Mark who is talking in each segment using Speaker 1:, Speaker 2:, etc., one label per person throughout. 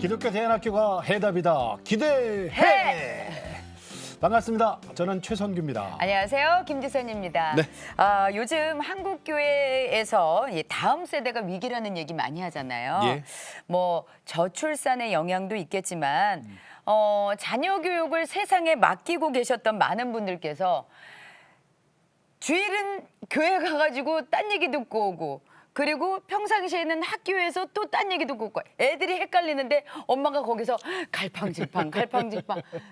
Speaker 1: 기독교 대안학교가 해답이다. 기대해. 반갑습니다. 저는 최선규입니다.
Speaker 2: 안녕하세요. 김지선입니다.
Speaker 1: 네.
Speaker 2: 요즘 한국 교회에서 다음 세대가 위기라는 얘기 많이 하잖아요.
Speaker 1: 예.
Speaker 2: 뭐 저출산의 영향도 있겠지만 자녀 교육을 세상에 맡기고 계셨던 많은 분들께서 주일은 교회 가가지고 딴 얘기 듣고 오고, 그리고 평상시에는 학교에서 또 딴 얘기 듣고 오고, 애들이 헷갈리는데 엄마가 거기서 갈팡질팡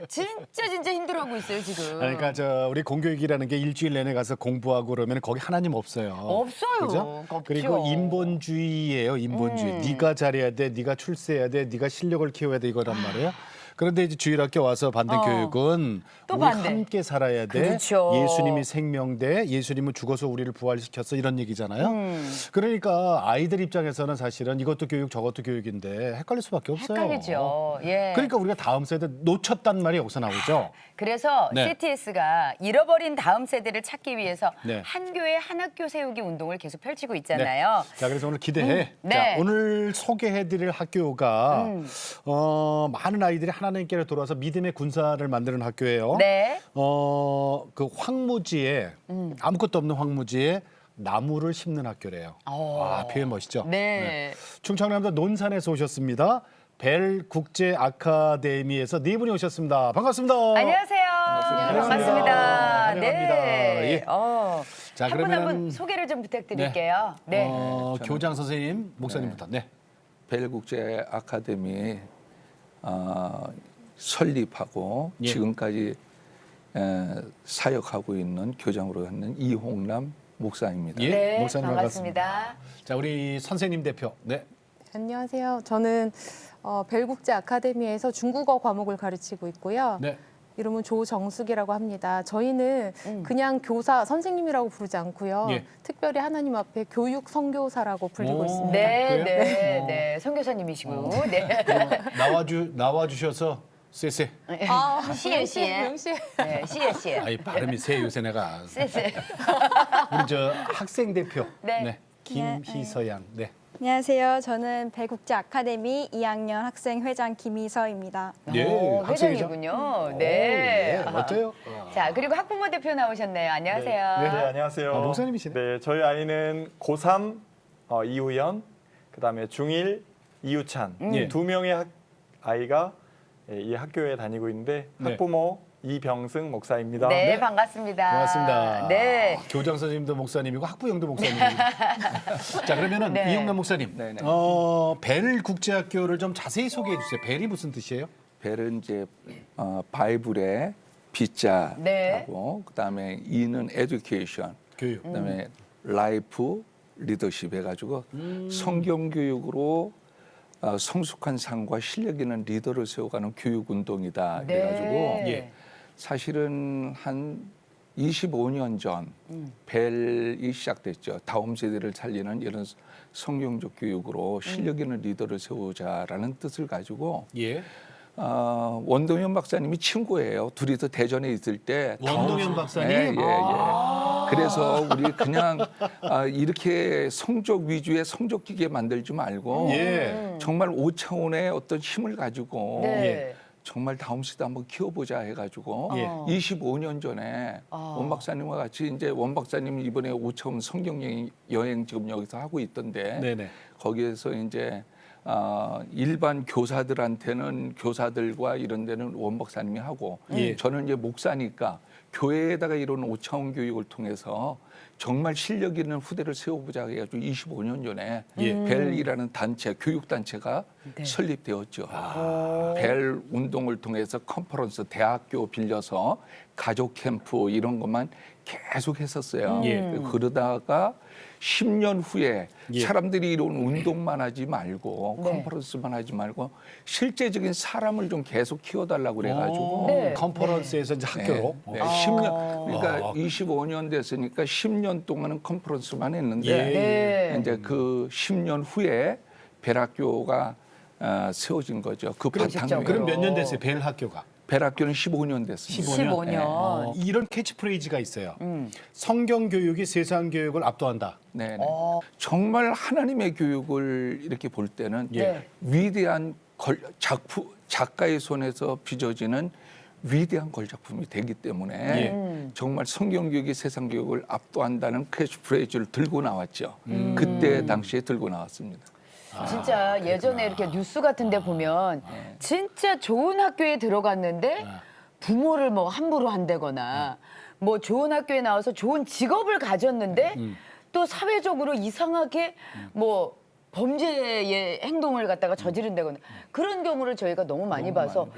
Speaker 2: 진짜 힘들어하고 있어요 지금.
Speaker 1: 그러니까 우리 공교육이라는 게 일주일 내내 가서 공부하고 그러면 거기 하나님 없어요.
Speaker 2: 없어요.
Speaker 1: 그죠?
Speaker 2: 없죠.
Speaker 1: 그리고 인본주의예요. 인본주의. 네가 잘해야 돼. 네가 출세해야 돼. 네가 실력을 키워야 돼. 이거란 말이에요. 그런데 이제 주일학교 와서 받는 교육은
Speaker 2: 또
Speaker 1: 우리
Speaker 2: 반대.
Speaker 1: 함께 살아야 돼.
Speaker 2: 그렇죠.
Speaker 1: 예수님이 생명돼. 예수님은 죽어서 우리를 부활시켰어. 이런 얘기잖아요. 그러니까 아이들 입장에서는 사실은 이것도 교육 저것도 교육인데 헷갈릴 수밖에 없어요.
Speaker 2: 헷갈리죠. 예.
Speaker 1: 그러니까 우리가 다음 세대 놓쳤단 말이 여기서 나오죠.
Speaker 2: 그래서
Speaker 1: 네.
Speaker 2: CTS가 잃어버린 다음 세대를 찾기 위해서
Speaker 1: 네.
Speaker 2: 한 교회 한 학교 세우기 운동을 계속 펼치고 있잖아요.
Speaker 1: 자, 그래서 오늘 기대해.
Speaker 2: 네.
Speaker 1: 자, 오늘 소개해드릴 학교가 많은 아이들이 하나님께로 돌아와서 믿음의 군사를 만드는 학교예요.
Speaker 2: 네.
Speaker 1: 그 황무지에 아무것도 없는 황무지에 나무를 심는 학교래요. 표현 멋있죠?
Speaker 2: 네.
Speaker 1: 충청남도 논산에서 오셨습니다. 벨 국제 아카데미에서 네 분이 오셨습니다. 반갑습니다.
Speaker 2: 안녕하세요. 반갑습니다.
Speaker 1: 환영합니다.
Speaker 2: 네.
Speaker 1: 예. 자,
Speaker 2: 한 분 한 분
Speaker 1: 그러면은
Speaker 2: 소개를 좀 부탁드릴게요. 네.
Speaker 1: 교장 선생님, 목사님부터. 네.
Speaker 3: 벨 국제 아카데미 설립하고
Speaker 1: 예.
Speaker 3: 지금까지 사역하고 있는 교장으로 있는 이홍남 목사입니다.
Speaker 1: 예.
Speaker 2: 네,
Speaker 1: 목사님
Speaker 2: 반갑습니다.
Speaker 1: 자, 우리 선생님 대표. 네.
Speaker 4: 안녕하세요. 저는 벨국제 아카데미에서 중국어 과목을 가르치고 있고요.
Speaker 1: 네.
Speaker 4: 이름은 조정숙이라고 합니다. 저희는 그냥 교사, 선생님이라고 부르지 않고요.
Speaker 1: 예.
Speaker 4: 특별히 하나님 앞에 교육 선교사라고 불리고
Speaker 1: 오.
Speaker 4: 있습니다.
Speaker 2: 네,
Speaker 1: 그래요?
Speaker 2: 네, 네. 선교사님이시고. 네.
Speaker 1: 나와주셔서 쎄쎄.
Speaker 2: 시에.
Speaker 4: 명시에.
Speaker 2: 네, 시에.
Speaker 1: 아이 발음이 세 요새 내가.
Speaker 2: 쎄쎄.
Speaker 1: 우리 저 학생 대표.
Speaker 2: 네.
Speaker 1: 김희서 양. 네.
Speaker 5: 안녕하세요. 저는 배국제 아카데미 2학년 학생 회장 김희서입니다.
Speaker 1: 예, 학생이죠?
Speaker 2: 회장이군요. 네.
Speaker 1: 멋져요.
Speaker 2: 자, 그리고 학부모 대표 나오셨네요. 안녕하세요.
Speaker 1: 네.
Speaker 6: 네, 안녕하세요.
Speaker 1: 목사님이시네.
Speaker 6: 네, 저희 아이는 고3 이우연, 그다음에 중1 이우찬
Speaker 1: 예.
Speaker 6: 두 명의 아이가 이 학교에 다니고 있는데
Speaker 1: 네.
Speaker 6: 학부모 이병승 목사입니다.
Speaker 2: 네,
Speaker 1: 네.
Speaker 2: 반갑습니다.
Speaker 1: 고맙습니다.
Speaker 2: 네.
Speaker 1: 교장 선생님도 목사님이고 학부형도 목사님이고. 자, 그러면은
Speaker 2: 네.
Speaker 1: 이용남 목사님.
Speaker 3: 네네.
Speaker 1: 벨 국제학교를 좀 자세히 소개해 주세요. 벨이 무슨 뜻이에요?
Speaker 3: 벨은 이제 바이블의 B자하고
Speaker 2: 네.
Speaker 3: 그다음에 E는 education,
Speaker 1: 교육.
Speaker 3: 그다음에 life leadership 해가지고 성경 교육으로 성숙한 삶과 실력 있는 리더를 세워가는 교육 운동이다.
Speaker 2: 네.
Speaker 3: 그래가지고
Speaker 1: 예.
Speaker 3: 사실은 한 25년 전 벨이 시작됐죠. 다음 세대를 살리는 이런 성경적 교육으로 실력 있는 리더를 세우자라는 뜻을 가지고
Speaker 1: 예.
Speaker 3: 원동현 박사님이 친구예요. 둘이서 대전에 있을 때
Speaker 1: 원동현 박사님?
Speaker 3: 예. 그래서 우리 그냥 이렇게 성적 위주의 성적 기계 만들지 말고
Speaker 1: 예.
Speaker 3: 정말 5차원의 어떤 힘을 가지고
Speaker 2: 네.
Speaker 3: 정말 다음 시대 한번 키워보자 해가지고
Speaker 1: 예.
Speaker 3: 25년 전에 원 박사님과 같이 이제 원 박사님 이번에 5차원 성경 여행 지금 여기서 하고 있던데
Speaker 1: 네네.
Speaker 3: 거기에서 이제 일반 교사들한테는 교사들과 이런 데는 원 박사님이 하고
Speaker 1: 예.
Speaker 3: 저는 이제 목사니까 교회에다가 이런 5차원 교육을 통해서 정말 실력 있는 후대를 세워보자 해가지고 25년 전에
Speaker 1: 예.
Speaker 3: 벨이라는 단체, 교육단체가 설립되었죠. 벨 운동을 통해서 컨퍼런스, 대학교 빌려서 가족 캠프 이런 것만 계속 했었어요.
Speaker 1: 예.
Speaker 3: 그러다가 10년 후에
Speaker 1: 예.
Speaker 3: 사람들이 이런 운동만 하지 말고
Speaker 2: 네.
Speaker 3: 컨퍼런스만 하지 말고 실제적인 사람을 좀 계속 키워달라고 그래가지고
Speaker 2: 네.
Speaker 1: 컨퍼런스에서 이제 학교로.
Speaker 3: 네, 10년 그러니까 25년 됐으니까 10년 동안은 컨퍼런스만 했는데
Speaker 1: 예.
Speaker 2: 네.
Speaker 3: 이제 그 10년 후에 벨학교가 세워진 거죠. 그 바탕으로.
Speaker 1: 그럼 몇 년 됐어요? 벨 학교가?
Speaker 3: 벨학교는 15년 됐습니다.
Speaker 2: 15년.
Speaker 1: 이런 캐치프레이즈가 있어요. 성경 교육이 세상 교육을 압도한다.
Speaker 3: 네. 정말 하나님의 교육을 이렇게 볼 때는
Speaker 1: 예.
Speaker 3: 위대한 작가의 손에서 빚어지는 위대한 걸작품이 되기 때문에 정말 성경교육이 세상교육을 압도한다는 캐치프레이즈를 들고 나왔죠. 그때 당시에 들고 나왔습니다.
Speaker 2: 진짜 예전에 이렇게 뉴스 같은 데 보면 진짜 좋은 학교에 들어갔는데 부모를 뭐 함부로 한다거나 뭐 좋은 학교에 나와서 좋은 직업을 가졌는데 또 사회적으로 이상하게 뭐 범죄의 행동을 갖다가 저지른다거나 그런 경우를 저희가 너무 많이 봐서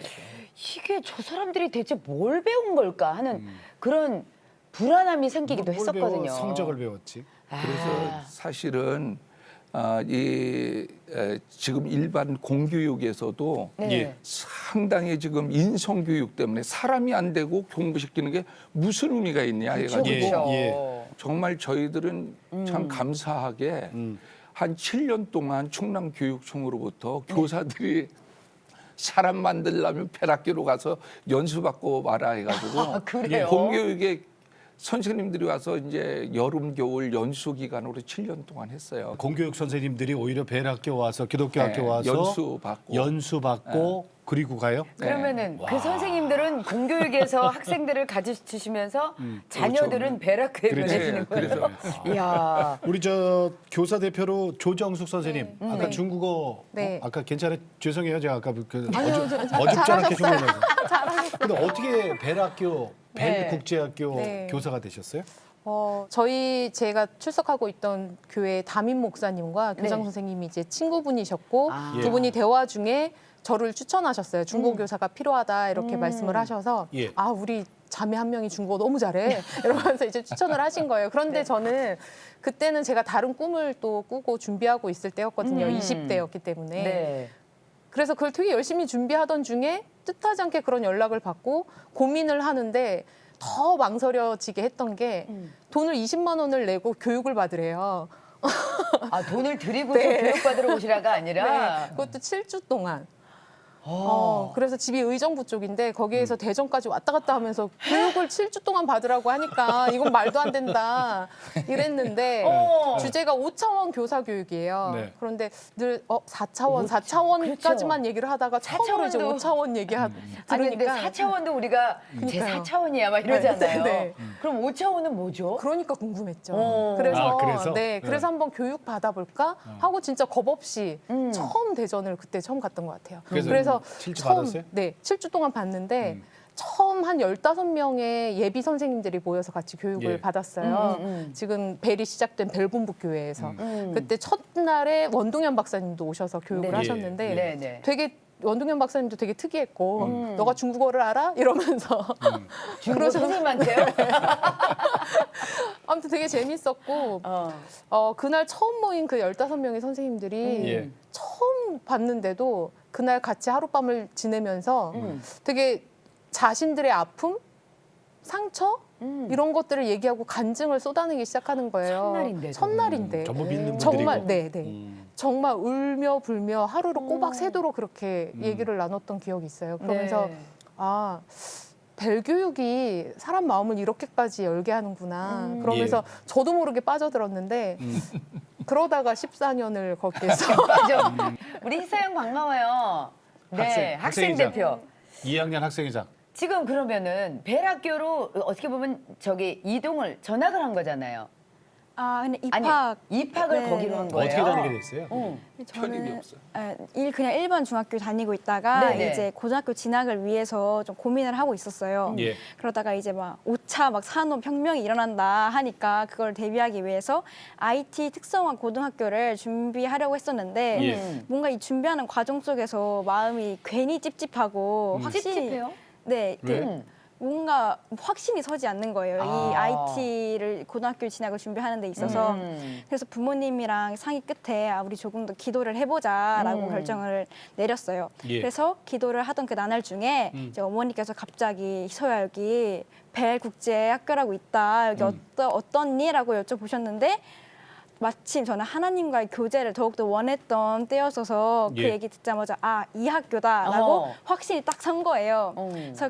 Speaker 2: 이게 저 사람들이 대체 뭘 배운 걸까 하는 그런 불안함이 생기기도
Speaker 1: 뭘 배워?
Speaker 2: 했었거든요.
Speaker 1: 성적을 배웠지.
Speaker 3: 그래서 사실은 지금 일반 공교육에서도
Speaker 2: 네.
Speaker 1: 예.
Speaker 3: 상당히 지금 인성교육 때문에 사람이 안 되고 공부시키는 게 무슨 의미가 있냐
Speaker 2: 그렇죠,
Speaker 3: 해가지고
Speaker 2: 그렇죠.
Speaker 1: 예.
Speaker 3: 정말 저희들은 참 감사하게 한 7년 동안 충남교육청으로부터 교사들이 사람 만들려면 폐락기로 가서 연수받고 와라 해가지고
Speaker 2: 그래요?
Speaker 3: 공교육에 선생님들이 와서 이제 여름 겨울 연수 기간으로 7년 동안 했어요.
Speaker 1: 공교육 선생님들이 오히려 벨학교 와서 기독교
Speaker 3: 네,
Speaker 1: 학교 와서
Speaker 3: 연수받고.
Speaker 1: 연수받고 그리고 가요?
Speaker 2: 그러면은 그 선생님들은 공교육에서 학생들을 가르치시면서 자녀들은 배락교에
Speaker 1: 그렇죠.
Speaker 2: 보내시는 거예요.
Speaker 3: 그래서
Speaker 2: 이야.
Speaker 1: 우리 저 교사 대표로 조정숙 선생님 아까
Speaker 4: 네.
Speaker 1: 중국어
Speaker 4: 네.
Speaker 1: 아까 괜찮아요? 죄송해요 제가 아까 그
Speaker 4: 아니요,
Speaker 1: 어줍지 않게
Speaker 4: 잘하셨어요.
Speaker 1: 중국어를 근데 어떻게 벨학교
Speaker 2: 네.
Speaker 1: 벨국제학교
Speaker 4: 네.
Speaker 1: 교사가 되셨어요?
Speaker 4: 제가 출석하고 있던 교회 담임 목사님과 교장
Speaker 2: 네.
Speaker 4: 선생님이 이제 친구분이셨고
Speaker 2: 아.
Speaker 1: 예.
Speaker 4: 두 분이 대화 중에 저를 추천하셨어요. 중고 교사가 필요하다 이렇게 말씀을 하셔서
Speaker 1: 예.
Speaker 4: 아 우리 자매 한 명이 중국어 너무 잘해 이러면서 이제 추천을 하신 거예요. 그런데 저는 그때는 제가 다른 꿈을 또 꾸고 준비하고 있을 때였거든요. 20대였기 때문에.
Speaker 2: 네.
Speaker 4: 그래서 그걸 되게 열심히 준비하던 중에 뜻하지 않게 그런 연락을 받고 고민을 하는데 더 망설여지게 했던 게 돈을 20만 원을 내고 교육을 받으래요.
Speaker 2: 아 돈을 드리고서
Speaker 4: 네.
Speaker 2: 교육받으러 오시라가 아니라
Speaker 4: 네, 그것도 7주 동안. 그래서 집이 의정부 쪽인데 거기에서 대전까지 왔다 갔다 하면서 교육을 7주 동안 받으라고 하니까 이건 말도 안 된다 이랬는데 주제가 5차원 교사 교육이에요.
Speaker 1: 네.
Speaker 4: 그런데 늘 4차원까지만 얘기를 하다가 처음으로 이제
Speaker 2: 4차원도
Speaker 4: 5차원
Speaker 2: 아니 근데
Speaker 4: 들으니까
Speaker 2: 4차원도 우리가 제
Speaker 4: 그러니까요.
Speaker 2: 4차원이야 막 이러잖아요.
Speaker 4: 네.
Speaker 2: 그럼 5차원은 뭐죠?
Speaker 4: 그러니까 궁금했죠.
Speaker 2: 어.
Speaker 1: 그래서?
Speaker 4: 네, 그래서 한번 교육 받아볼까 하고 진짜 겁 없이 처음 대전을 그때 처음 갔던 것 같아요.
Speaker 1: 그래서 7주 받았어요?
Speaker 4: 네, 7주 동안 받는데 처음 한 15명의 예비 선생님들이 모여서 같이 교육을
Speaker 1: 예.
Speaker 4: 받았어요. 지금 벨이 시작된 벨본부 교회에서. 그때 첫날에 원동현 박사님도 오셔서 교육을
Speaker 2: 네.
Speaker 4: 하셨는데
Speaker 2: 네, 네.
Speaker 4: 되게 원동현 박사님도 되게 특이했고 너가 중국어를 알아? 이러면서
Speaker 2: 중국어 선생님한테요?
Speaker 4: 아무튼 되게 재밌었고 그날 처음 모인 그 15명의 선생님들이
Speaker 1: 예.
Speaker 4: 처음 봤는데도 그날 같이 하룻밤을 지내면서 되게 자신들의 아픔, 상처 이런 것들을 얘기하고 간증을 쏟아내기 시작하는 거예요.
Speaker 2: 첫날인데도.
Speaker 4: 첫날인데.
Speaker 1: 전부 믿는 분들이고.
Speaker 4: 정말 정말 울며 불며 하루를 꼬박 새도록 그렇게 얘기를 나눴던 기억이 있어요. 그러면서
Speaker 2: 네.
Speaker 4: 아 벨 교육이 사람 마음을 이렇게까지 열게 하는구나. 그러면서 저도 모르게 빠져들었는데 그러다가 14년을 거기에서
Speaker 2: 맞아. 우리 희사영 반가워요. 네, 학생
Speaker 1: 학생이자.
Speaker 2: 대표.
Speaker 1: 2학년 학생이장.
Speaker 2: 지금 그러면은 벨학교로 어떻게 보면 저기 이동을 전학을 한 거잖아요.
Speaker 5: 아, 근데
Speaker 2: 아니,
Speaker 5: 입학
Speaker 2: 입학을
Speaker 5: 네,
Speaker 2: 거기로
Speaker 5: 네.
Speaker 2: 한 거예요.
Speaker 1: 어떻게 다니게 됐어요?
Speaker 3: 편입이 없어요.
Speaker 5: 그냥 일반 중학교 다니고 있다가
Speaker 2: 네네.
Speaker 5: 이제 고등학교 진학을 위해서 좀 고민을 하고 있었어요.
Speaker 1: 예.
Speaker 5: 그러다가 이제 막 5차 막 산업혁명이 일어난다 하니까 그걸 대비하기 위해서 IT 특성화 고등학교를 준비하려고 했었는데
Speaker 1: 예.
Speaker 5: 뭔가 이 준비하는 과정 속에서 마음이 괜히 찝찝하고 확실히
Speaker 2: 찝찝해요?
Speaker 5: 네,
Speaker 1: 왜?
Speaker 5: 뭔가 확신이 서지 않는 거예요. 이
Speaker 2: 아.
Speaker 5: IT를 고등학교 진학을 준비하는 데 있어서 그래서 부모님이랑 상의 끝에 우리 조금 더 기도를 해보자라고 결정을 내렸어요.
Speaker 1: 예.
Speaker 5: 그래서 기도를 하던 그 나날 중에 이제 어머니께서 갑자기 희서야 여기 벨 국제 학교라고 있다. 여기 어떠니?라고 여쭤보셨는데 마침 저는 하나님과의 교제를 더욱더 원했던 때였어서 그
Speaker 1: 예.
Speaker 5: 얘기 듣자마자 아, 이 학교다라고
Speaker 2: 어.
Speaker 5: 확실히 딱 선 거예요.
Speaker 2: 어.
Speaker 5: 그래서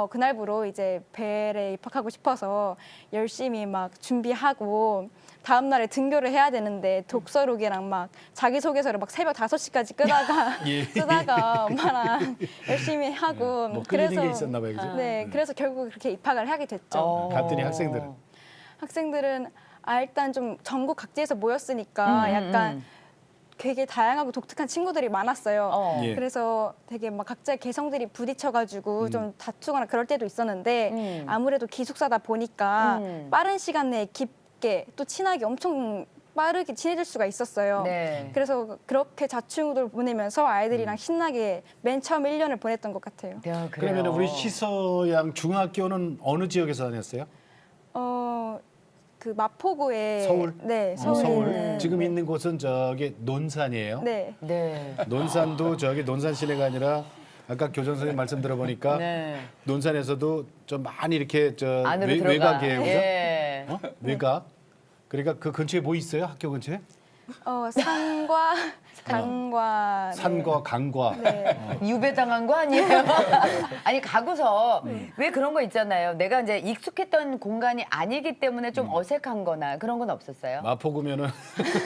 Speaker 5: 그날부로 이제 벨에 입학하고 싶어서 열심히 막 준비하고 다음 날에 등교를 해야 되는데 독서록이랑 막 자기소개서를 막 새벽 5시까지 끄다가
Speaker 1: 예.
Speaker 5: 쓰다가 엄마랑 열심히 하고
Speaker 1: 뭐 끌리는 게 있었나 봐요, 그죠?
Speaker 5: 네, 그래서 결국 그렇게 입학을 하게 됐죠.
Speaker 2: 어.
Speaker 1: 갔더니 학생들은
Speaker 5: 학생들은 일단 좀 전국 각지에서 모였으니까 약간 되게 다양하고 독특한 친구들이 많았어요.
Speaker 2: 어.
Speaker 1: 예.
Speaker 5: 그래서 되게 막 각자의 개성들이 부딪혀가지고 좀 다투거나 그럴 때도 있었는데 아무래도 기숙사다 보니까 빠른 시간 내에 깊게 또 친하게 엄청 빠르게 친해질 수가 있었어요.
Speaker 2: 네.
Speaker 5: 그래서 그렇게 자충우도를 보내면서 아이들이랑 신나게 맨 처음 1년을 보냈던 것 같아요.
Speaker 2: 야, 그래요.
Speaker 1: 그러면 우리 시서양 중학교는 어느 지역에서 다녔어요?
Speaker 5: 그 마포구에
Speaker 1: 서울?
Speaker 5: 네,
Speaker 1: 어,
Speaker 5: 서울에
Speaker 1: 서울.
Speaker 5: 있는
Speaker 1: 지금 있는 곳은 저기 논산이에요.
Speaker 5: 네.
Speaker 2: 네.
Speaker 1: 논산도 저기 논산 시내가 아니라 아까 교장 선생님 말씀 들어보니까
Speaker 2: 네.
Speaker 1: 논산에서도 좀 많이 이렇게 저
Speaker 2: 안으로 들어가.
Speaker 1: 외곽이에요, 그죠?
Speaker 2: 예.
Speaker 1: 어? 외곽. 그러니까 그 근처에 뭐 있어요? 학교 근처에?
Speaker 5: 산과 강과
Speaker 1: 산과 강과.
Speaker 5: 네.
Speaker 2: 유배당한 거 아니에요? 아니 가고서 왜 그런 거 있잖아요. 내가 이제 익숙했던 공간이 아니기 때문에 좀 어색한 거나 그런 건 없었어요?
Speaker 1: 마포구면은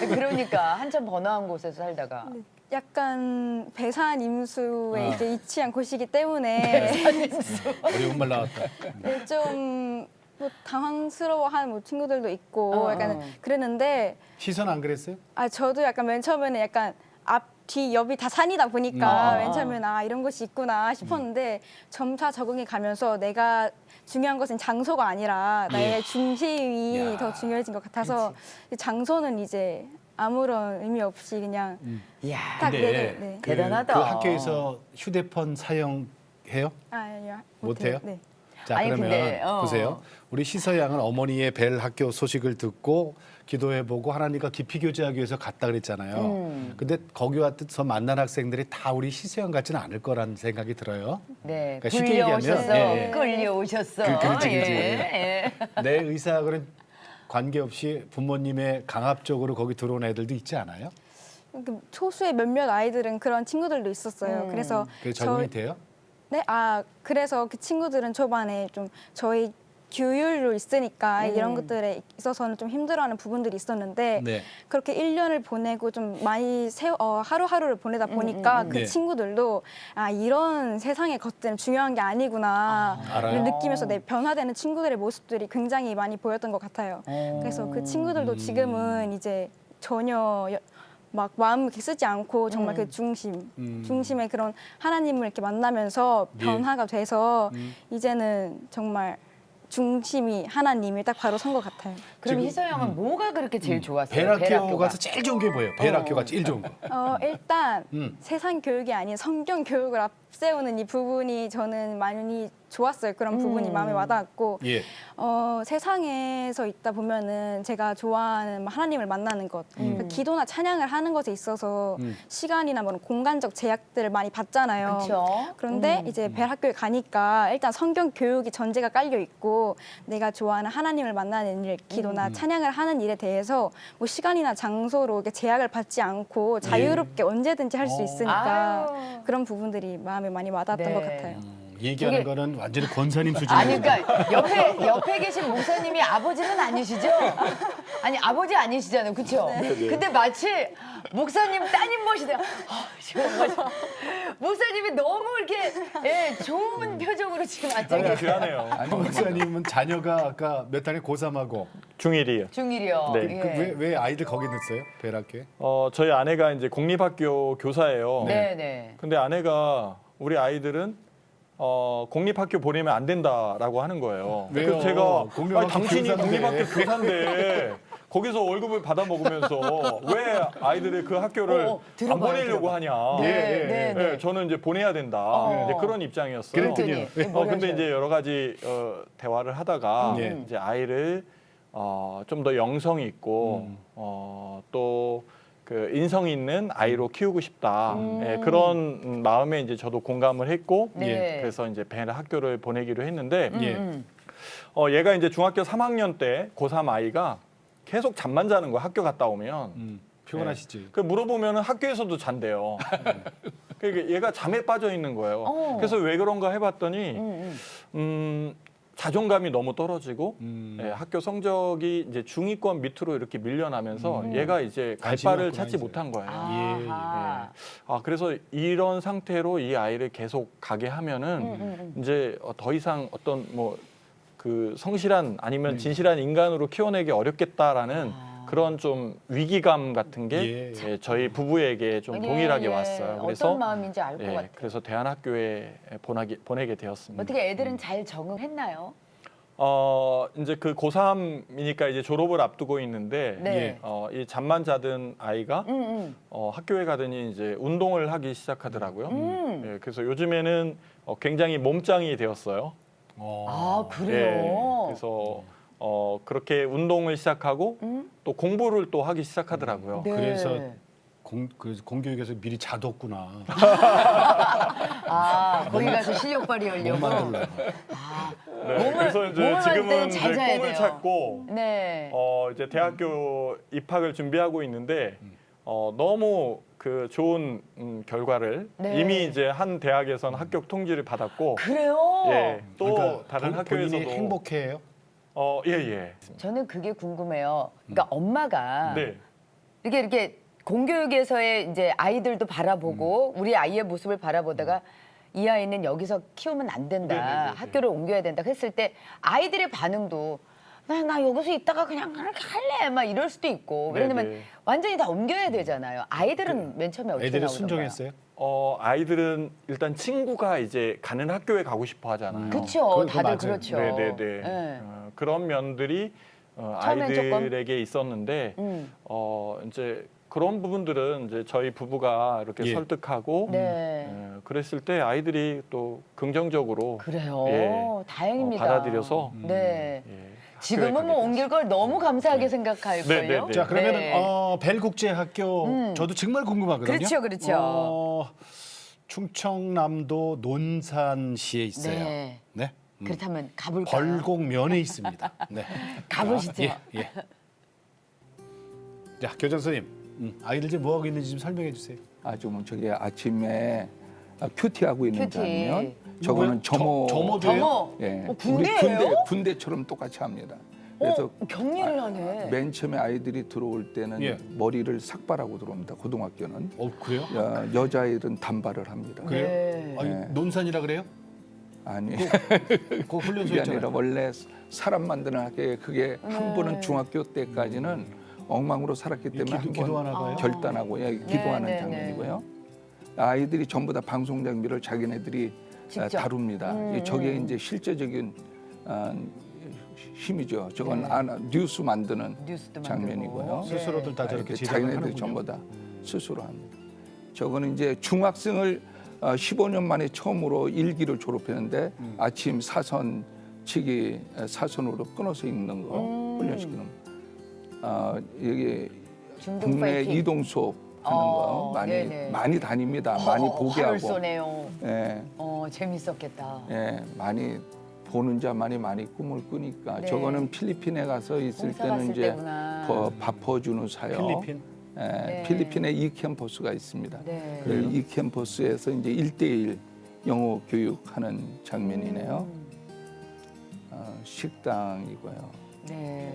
Speaker 2: 그러니까 한참 번화한 곳에서 살다가
Speaker 5: 약간 배산 임수에 이제 위치한 곳이기 때문에
Speaker 1: 어려운 말 나왔다.
Speaker 5: 네, 좀 뭐 당황스러워하는 뭐 친구들도 있고 약간 그랬는데
Speaker 1: 시선 안 그랬어요?
Speaker 5: 저도 약간 맨 처음에는 약간 앞, 뒤, 옆이 다 산이다 보니까
Speaker 1: 아.
Speaker 5: 맨 처음에는 이런 곳이 있구나 싶었는데 점차 적응해 가면서 내가 중요한 것은 장소가 아니라 나의 중심이
Speaker 1: 야.
Speaker 5: 더 중요해진 것 같아서 장소는 이제 아무런 의미 없이 그냥
Speaker 2: 이야
Speaker 5: 딱
Speaker 1: 근데
Speaker 5: 네.
Speaker 1: 그,
Speaker 2: 대단하다.
Speaker 1: 그 학교에서 휴대폰 사용해요?
Speaker 5: 아니요.
Speaker 1: 못해요?
Speaker 5: 네.
Speaker 1: 자,
Speaker 2: 아니,
Speaker 1: 그러면
Speaker 2: 근데,
Speaker 1: 보세요. 우리 시서양은 어머니의 벨 학교 소식을 듣고 기도해보고 하나님과 깊이 교제하기 위해서 갔다 그랬잖아요. 근데 거기 와서 만난 학생들이 다 우리 시서양 같지는 않을 거라는 생각이 들어요.
Speaker 2: 네,
Speaker 1: 그러니까 쉽게 얘기하면,
Speaker 2: 불려오셨어,
Speaker 1: 예, 예.
Speaker 2: 끌려오셨어.
Speaker 1: 그렇지, 그렇지.
Speaker 2: 예, 예.
Speaker 1: 내 의사하고는 관계없이 부모님의 강압적으로 거기 들어온 애들도 있지 않아요?
Speaker 5: 그 소수의 몇몇 아이들은 그런 친구들도 있었어요. 그래서
Speaker 1: 그게 적응이 돼요?
Speaker 5: 네, 그래서 그 친구들은 초반에 좀 저희 규율로 있으니까 이런 것들에 있어서는 좀 힘들어하는 부분들이 있었는데
Speaker 1: 네.
Speaker 5: 그렇게 1년을 보내고 좀 많이 하루하루를 보내다 보니까 그
Speaker 1: 네.
Speaker 5: 친구들도 이런 세상의 것들은 중요한 게 아니구나
Speaker 1: 알아요?
Speaker 5: 느끼면서 변화되는 친구들의 모습들이 굉장히 많이 보였던 것 같아요. 그래서 그 친구들도 지금은 이제 전혀 막 마음 이렇게 쓰지 않고 정말 그 중심의 그런 하나님을 이렇게 만나면서
Speaker 1: 예.
Speaker 5: 변화가 돼서 이제는 정말 중심이 하나님이 딱 바로 선 것 같아요.
Speaker 2: 그럼 희서 형은 뭐가 그렇게 제일 좋았어요?
Speaker 1: 벨 학교
Speaker 2: 벨학교가?
Speaker 1: 가서 제일 좋은 게 뭐예요? 벨 학교가 제일 좋은 거.
Speaker 5: 일단
Speaker 1: 음.
Speaker 5: 세상 교육이 아닌 성경 교육을 앞세우는 이 부분이 저는 많이 좋았어요. 그런 부분이 마음에 와닿았고
Speaker 1: 예.
Speaker 5: 세상에서 있다 보면은 제가 좋아하는 하나님을 만나는 것, 그러니까 기도나 찬양을 하는 것에 있어서 시간이나 뭐 공간적 제약들을 많이 받잖아요.
Speaker 2: 그쵸.
Speaker 5: 그런데 이제 벨 학교에 가니까 일단 성경 교육이 전제가 깔려 있고 내가 좋아하는 하나님을 만나는 일, 기도나 찬양을 하는 일에 대해서 뭐 시간이나 장소로 이렇게 제약을 받지 않고 자유롭게 언제든지 할 수 있으니까
Speaker 2: 아유.
Speaker 5: 그런 부분들이 마음에 많이 와닿았던
Speaker 2: 네.
Speaker 5: 것 같아요.
Speaker 1: 얘기하는
Speaker 2: 그게-
Speaker 1: 거는 완전히 권사님 수준이에요.
Speaker 2: 아니 그러니까 옆에 계신 목사님이 아버지는 아니시죠? 아니 아버지 아니시잖아요, 그렇죠? 근데 마치 목사님 따님 모시다. 목사님이 너무 이렇게 좋은 표정으로 지금 앉아
Speaker 6: 아니,
Speaker 2: 계세요.
Speaker 6: 귀하네요.
Speaker 1: 목사님은 자녀가 아까 몇 학년 고3하고
Speaker 6: 중1이요.
Speaker 2: 중일이요.
Speaker 6: 네.
Speaker 2: 예.
Speaker 1: 왜 아이들 거기 넣었어요? 벨 학교에?
Speaker 6: 저희 아내가 이제 공립학교 교사예요.
Speaker 2: 네네.
Speaker 6: 근데 아내가 우리 아이들은 공립학교 보내면 안 된다라고 하는 거예요.
Speaker 1: 왜요?
Speaker 6: 그래서 제가
Speaker 1: 공립학교
Speaker 6: 당신이
Speaker 1: 교사인데.
Speaker 6: 공립학교 교사인데 거기서 월급을 받아 먹으면서 왜 아이들의 그 학교를 안
Speaker 2: 들어봐요,
Speaker 6: 보내려고 하냐?
Speaker 2: 네,
Speaker 1: 예,
Speaker 2: 네,
Speaker 6: 네,
Speaker 2: 네.
Speaker 6: 저는 이제 보내야 된다. 이제 그런 입장이었어요.
Speaker 1: 그랬더니
Speaker 6: 근데 이제 여러 가지 대화를 하다가
Speaker 1: 예.
Speaker 6: 이제 아이를 좀 더 영성이 있고 또 그 인성 있는 아이로 키우고 싶다. 예, 그런 마음에 이제 저도 공감을 했고
Speaker 2: 네.
Speaker 6: 그래서 이제 벨 학교를 보내기로 했는데
Speaker 1: 예.
Speaker 6: 얘가 이제 중학교 3학년 때 고3 아이가 계속 잠만 자는 거야. 학교 갔다 오면.
Speaker 1: 피곤하시지.
Speaker 6: 그 물어보면은 학교에서도 잔대요. 그러니까 얘가 잠에 빠져 있는 거예요. 그래서 왜 그런가 해봤더니 자존감이 너무 떨어지고 예, 학교 성적이 이제 중위권 밑으로 이렇게 밀려나면서 얘가 이제 갈
Speaker 1: 관심이
Speaker 6: 바를
Speaker 1: 없구나,
Speaker 6: 찾지
Speaker 1: 이제.
Speaker 6: 못한 거예요.
Speaker 2: 아하.
Speaker 6: 아, 그래서 이런 상태로 이 아이를 계속 가게 하면은 이제 더 이상 어떤 뭐 그 성실한 아니면 진실한 인간으로 키워내기 어렵겠다라는 그런 좀 위기감 같은 게
Speaker 1: 예.
Speaker 6: 예, 저희 부부에게 좀 동일하게 왔어요. 그래서
Speaker 2: 어떤 마음인지 알 것
Speaker 6: 예,
Speaker 2: 같아요.
Speaker 6: 그래서 대한학교에 보내게 되었습니다.
Speaker 2: 어떻게 애들은 잘 적응했나요?
Speaker 6: 이제 그 고3이니까 이제 졸업을 앞두고 있는데
Speaker 2: 네.
Speaker 6: 이 잠만 자던 아이가 학교에 가더니 이제 운동을 하기 시작하더라고요. 예, 그래서 요즘에는 굉장히 몸짱이 되었어요.
Speaker 2: 아,
Speaker 6: 예,
Speaker 2: 그래요?
Speaker 6: 그래서 그렇게 운동을 시작하고 또 공부를 또 하기 시작하더라고요.
Speaker 2: 네.
Speaker 1: 그래서 공교육에서 미리 자뒀구나.
Speaker 2: 아, 거기 가서 실력 발휘하려고.
Speaker 1: 못 만들려고.
Speaker 6: 네, 그래서 이제
Speaker 2: 몸을 만들 때는
Speaker 6: 지금은
Speaker 2: 잘
Speaker 6: 이제
Speaker 2: 자야
Speaker 6: 꿈을
Speaker 2: 돼요.
Speaker 6: 찾고
Speaker 2: 네.
Speaker 6: 이제 대학교 입학을 준비하고 있는데 너무 그 좋은 결과를
Speaker 2: 네.
Speaker 6: 이미 이제 한 대학에서는 합격 통지를 받았고
Speaker 2: 그래요?
Speaker 6: 예, 또
Speaker 1: 그러니까
Speaker 6: 다른
Speaker 1: 본인이
Speaker 6: 학교에서도
Speaker 1: 행복해요.
Speaker 6: 예.
Speaker 2: 저는 그게 궁금해요. 그러니까 엄마가
Speaker 6: 네.
Speaker 2: 이렇게 공교육에서의 이제 아이들도 바라보고 우리 아이의 모습을 바라보다가 이 아이는 여기서 키우면 안 된다.
Speaker 6: 네네네네.
Speaker 2: 학교를 옮겨야 된다 했을 때 아이들의 반응도 나 여기서 있다가 그냥 그렇게 할래 막 이럴 수도 있고 왜냐면
Speaker 6: 네네.
Speaker 2: 완전히 다 옮겨야 되잖아요. 아이들은 맨 처음에 어떻게
Speaker 1: 애들이
Speaker 2: 나오던가요?
Speaker 1: 순종했어요.
Speaker 6: 아이들은 일단 친구가 이제 가는 학교에 가고 싶어 하잖아요.
Speaker 2: 그렇죠.
Speaker 1: 그거
Speaker 2: 다들
Speaker 1: 맞아요.
Speaker 2: 그렇죠.
Speaker 6: 네네네.
Speaker 2: 네.
Speaker 6: 그런 면들이
Speaker 2: 처음엔 조금?
Speaker 6: 아이들에게 있었는데 이제 그런 부분들은 이제 저희 부부가 이렇게
Speaker 1: 예.
Speaker 6: 설득하고
Speaker 2: 네.
Speaker 6: 그랬을 때 아이들이 또 긍정적으로
Speaker 2: 그래요.
Speaker 6: 예,
Speaker 2: 다행입니다.
Speaker 6: 받아들여서
Speaker 2: 네.
Speaker 6: 예,
Speaker 2: 지금은
Speaker 6: 학교에
Speaker 2: 뭐
Speaker 6: 가게
Speaker 2: 옮길 걸 너무 감사하게 생각할걸요.
Speaker 6: 네, 네.
Speaker 1: 자 그러면은
Speaker 2: 네.
Speaker 1: 벨국제학교 저도 정말 궁금하거든요.
Speaker 2: 그렇죠, 그렇죠.
Speaker 1: 충청남도 논산시에 있어요.
Speaker 2: 네.
Speaker 1: 네.
Speaker 2: 그렇다면 가볼까요?
Speaker 1: 벌곡면에 있습니다. 네.
Speaker 2: 가보시죠.
Speaker 1: 예. 자 교장 선생님, 아이들 지금 뭐 하고 있는지 좀 설명해 주세요.
Speaker 3: 좀 저기 아침에 큐티하고 있는
Speaker 2: 큐티.
Speaker 3: 장면. 저거는 점호.
Speaker 1: 점호도예요?
Speaker 2: 점호.
Speaker 3: 예.
Speaker 2: 군대예요?
Speaker 3: 군대처럼 똑같이 합니다. 그래서
Speaker 2: 격리를 하네.
Speaker 3: 맨 처음에 아이들이 들어올 때는
Speaker 1: 예.
Speaker 3: 머리를 삭발하고 들어옵니다. 고등학교는.
Speaker 1: 그래요?
Speaker 3: 여자아이들은 단발을 합니다.
Speaker 1: 그래요?
Speaker 2: 네.
Speaker 1: 아니,
Speaker 3: 네.
Speaker 1: 논산이라 그래요?
Speaker 3: 아니
Speaker 1: 그 훈련소
Speaker 3: 그게 아니라
Speaker 1: 있잖아요.
Speaker 3: 원래 사람 만드는 학교에 그게 한 분은 중학교 때까지는 엉망으로 살았기 때문에
Speaker 1: 기도하나 봐요?
Speaker 3: 한번 결단하고 기도하는
Speaker 2: 네, 네,
Speaker 3: 장면이고요. 아이들이 전부 다 방송 장비를 자기네들이
Speaker 2: 직접.
Speaker 3: 다룹니다. 저게 이제 실제적인 힘이죠. 저건 뉴스 만드는
Speaker 2: 뉴스도
Speaker 3: 장면이고요.
Speaker 2: 만들고.
Speaker 1: 스스로들 다 저렇게
Speaker 3: 아이들
Speaker 1: 제작을
Speaker 3: 자기네들
Speaker 1: 하는군요.
Speaker 3: 전부 다 스스로 합니다. 저거는 이제 중학생을 15년 만에 처음으로 일기를 졸업했는데 아침 사선치기 사선으로 끊어서 읽는 거 훈련시키는 거. 여기
Speaker 2: 중등
Speaker 3: 국내
Speaker 2: 파이팅.
Speaker 3: 이동 수업 하는 거
Speaker 2: 네네.
Speaker 3: 많이 다닙니다. 많이 보게
Speaker 2: 활을
Speaker 3: 하고.
Speaker 2: 쏘네요.
Speaker 3: 예,
Speaker 2: 재밌었겠다.
Speaker 3: 많이 보는 자만이 많이 꿈을 꾸니까
Speaker 2: 네.
Speaker 3: 저거는 필리핀에 가서 있을
Speaker 2: 봉사
Speaker 3: 때는
Speaker 2: 갔을
Speaker 3: 이제
Speaker 2: 때구나.
Speaker 3: 바퍼주는 사역.
Speaker 1: 필리핀?
Speaker 2: 네.
Speaker 3: 필리핀에 이 캠퍼스가 있습니다.
Speaker 2: 네.
Speaker 3: 그 이 캠퍼스에서 이제 1대1 영어 교육하는 장면이네요. 식당이고요.
Speaker 2: 네.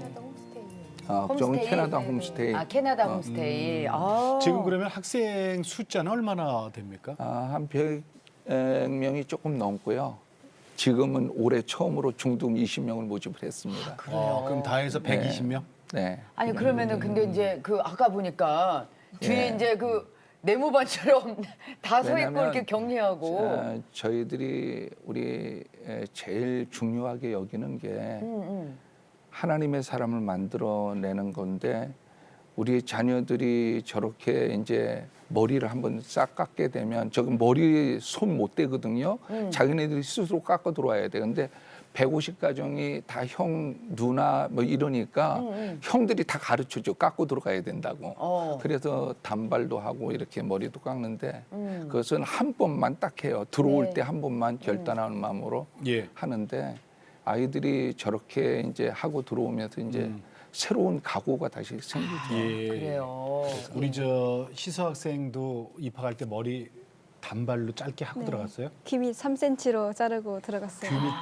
Speaker 3: 저건 캐나다
Speaker 2: 네.
Speaker 3: 홈스테이.
Speaker 2: 캐나다 홈스테이.
Speaker 1: 지금 그러면 학생 숫자는 얼마나 됩니까?
Speaker 3: 한 100명이 조금 넘고요. 지금은 올해 처음으로 중등 20명을 모집을 했습니다.
Speaker 1: 그럼 다 해서 120명?
Speaker 3: 네.
Speaker 2: 아니 그러면은 근데 이제 그 아까 보니까 뒤에
Speaker 3: 예.
Speaker 2: 이제 그 내무반처럼 다 서 있고
Speaker 3: 왜냐면,
Speaker 2: 이렇게 격리하고.
Speaker 3: 저희들이 우리 제일 중요하게 여기는 게 하나님의 사람을 만들어내는 건데 우리 자녀들이 저렇게 이제 머리를 한번 싹 깎게 되면 저건 머리 손 못 대거든요. 자기네들이 스스로 깎아 들어와야 돼. 근데 150가정이 다 형, 누나 뭐 이러니까 형들이 다 가르쳐줘. 깎고 들어가야 된다고. 그래서 단발도 하고 이렇게 머리도 깎는데 그것은 한 번만 딱 해요. 들어올
Speaker 2: 네.
Speaker 3: 때 한 번만 결단하는 마음으로
Speaker 1: 예.
Speaker 3: 하는데 아이들이 저렇게 이제 하고 들어오면서 이제 새로운 각오가 다시 생기죠.
Speaker 1: 예.
Speaker 2: 그래요.
Speaker 1: 우리 저 시서 학생도 입학할 때 머리 단발로 짧게 하고
Speaker 5: 네.
Speaker 1: 들어갔어요?
Speaker 5: 귀밑 3cm로 자르고 들어갔어요.
Speaker 1: 귀밑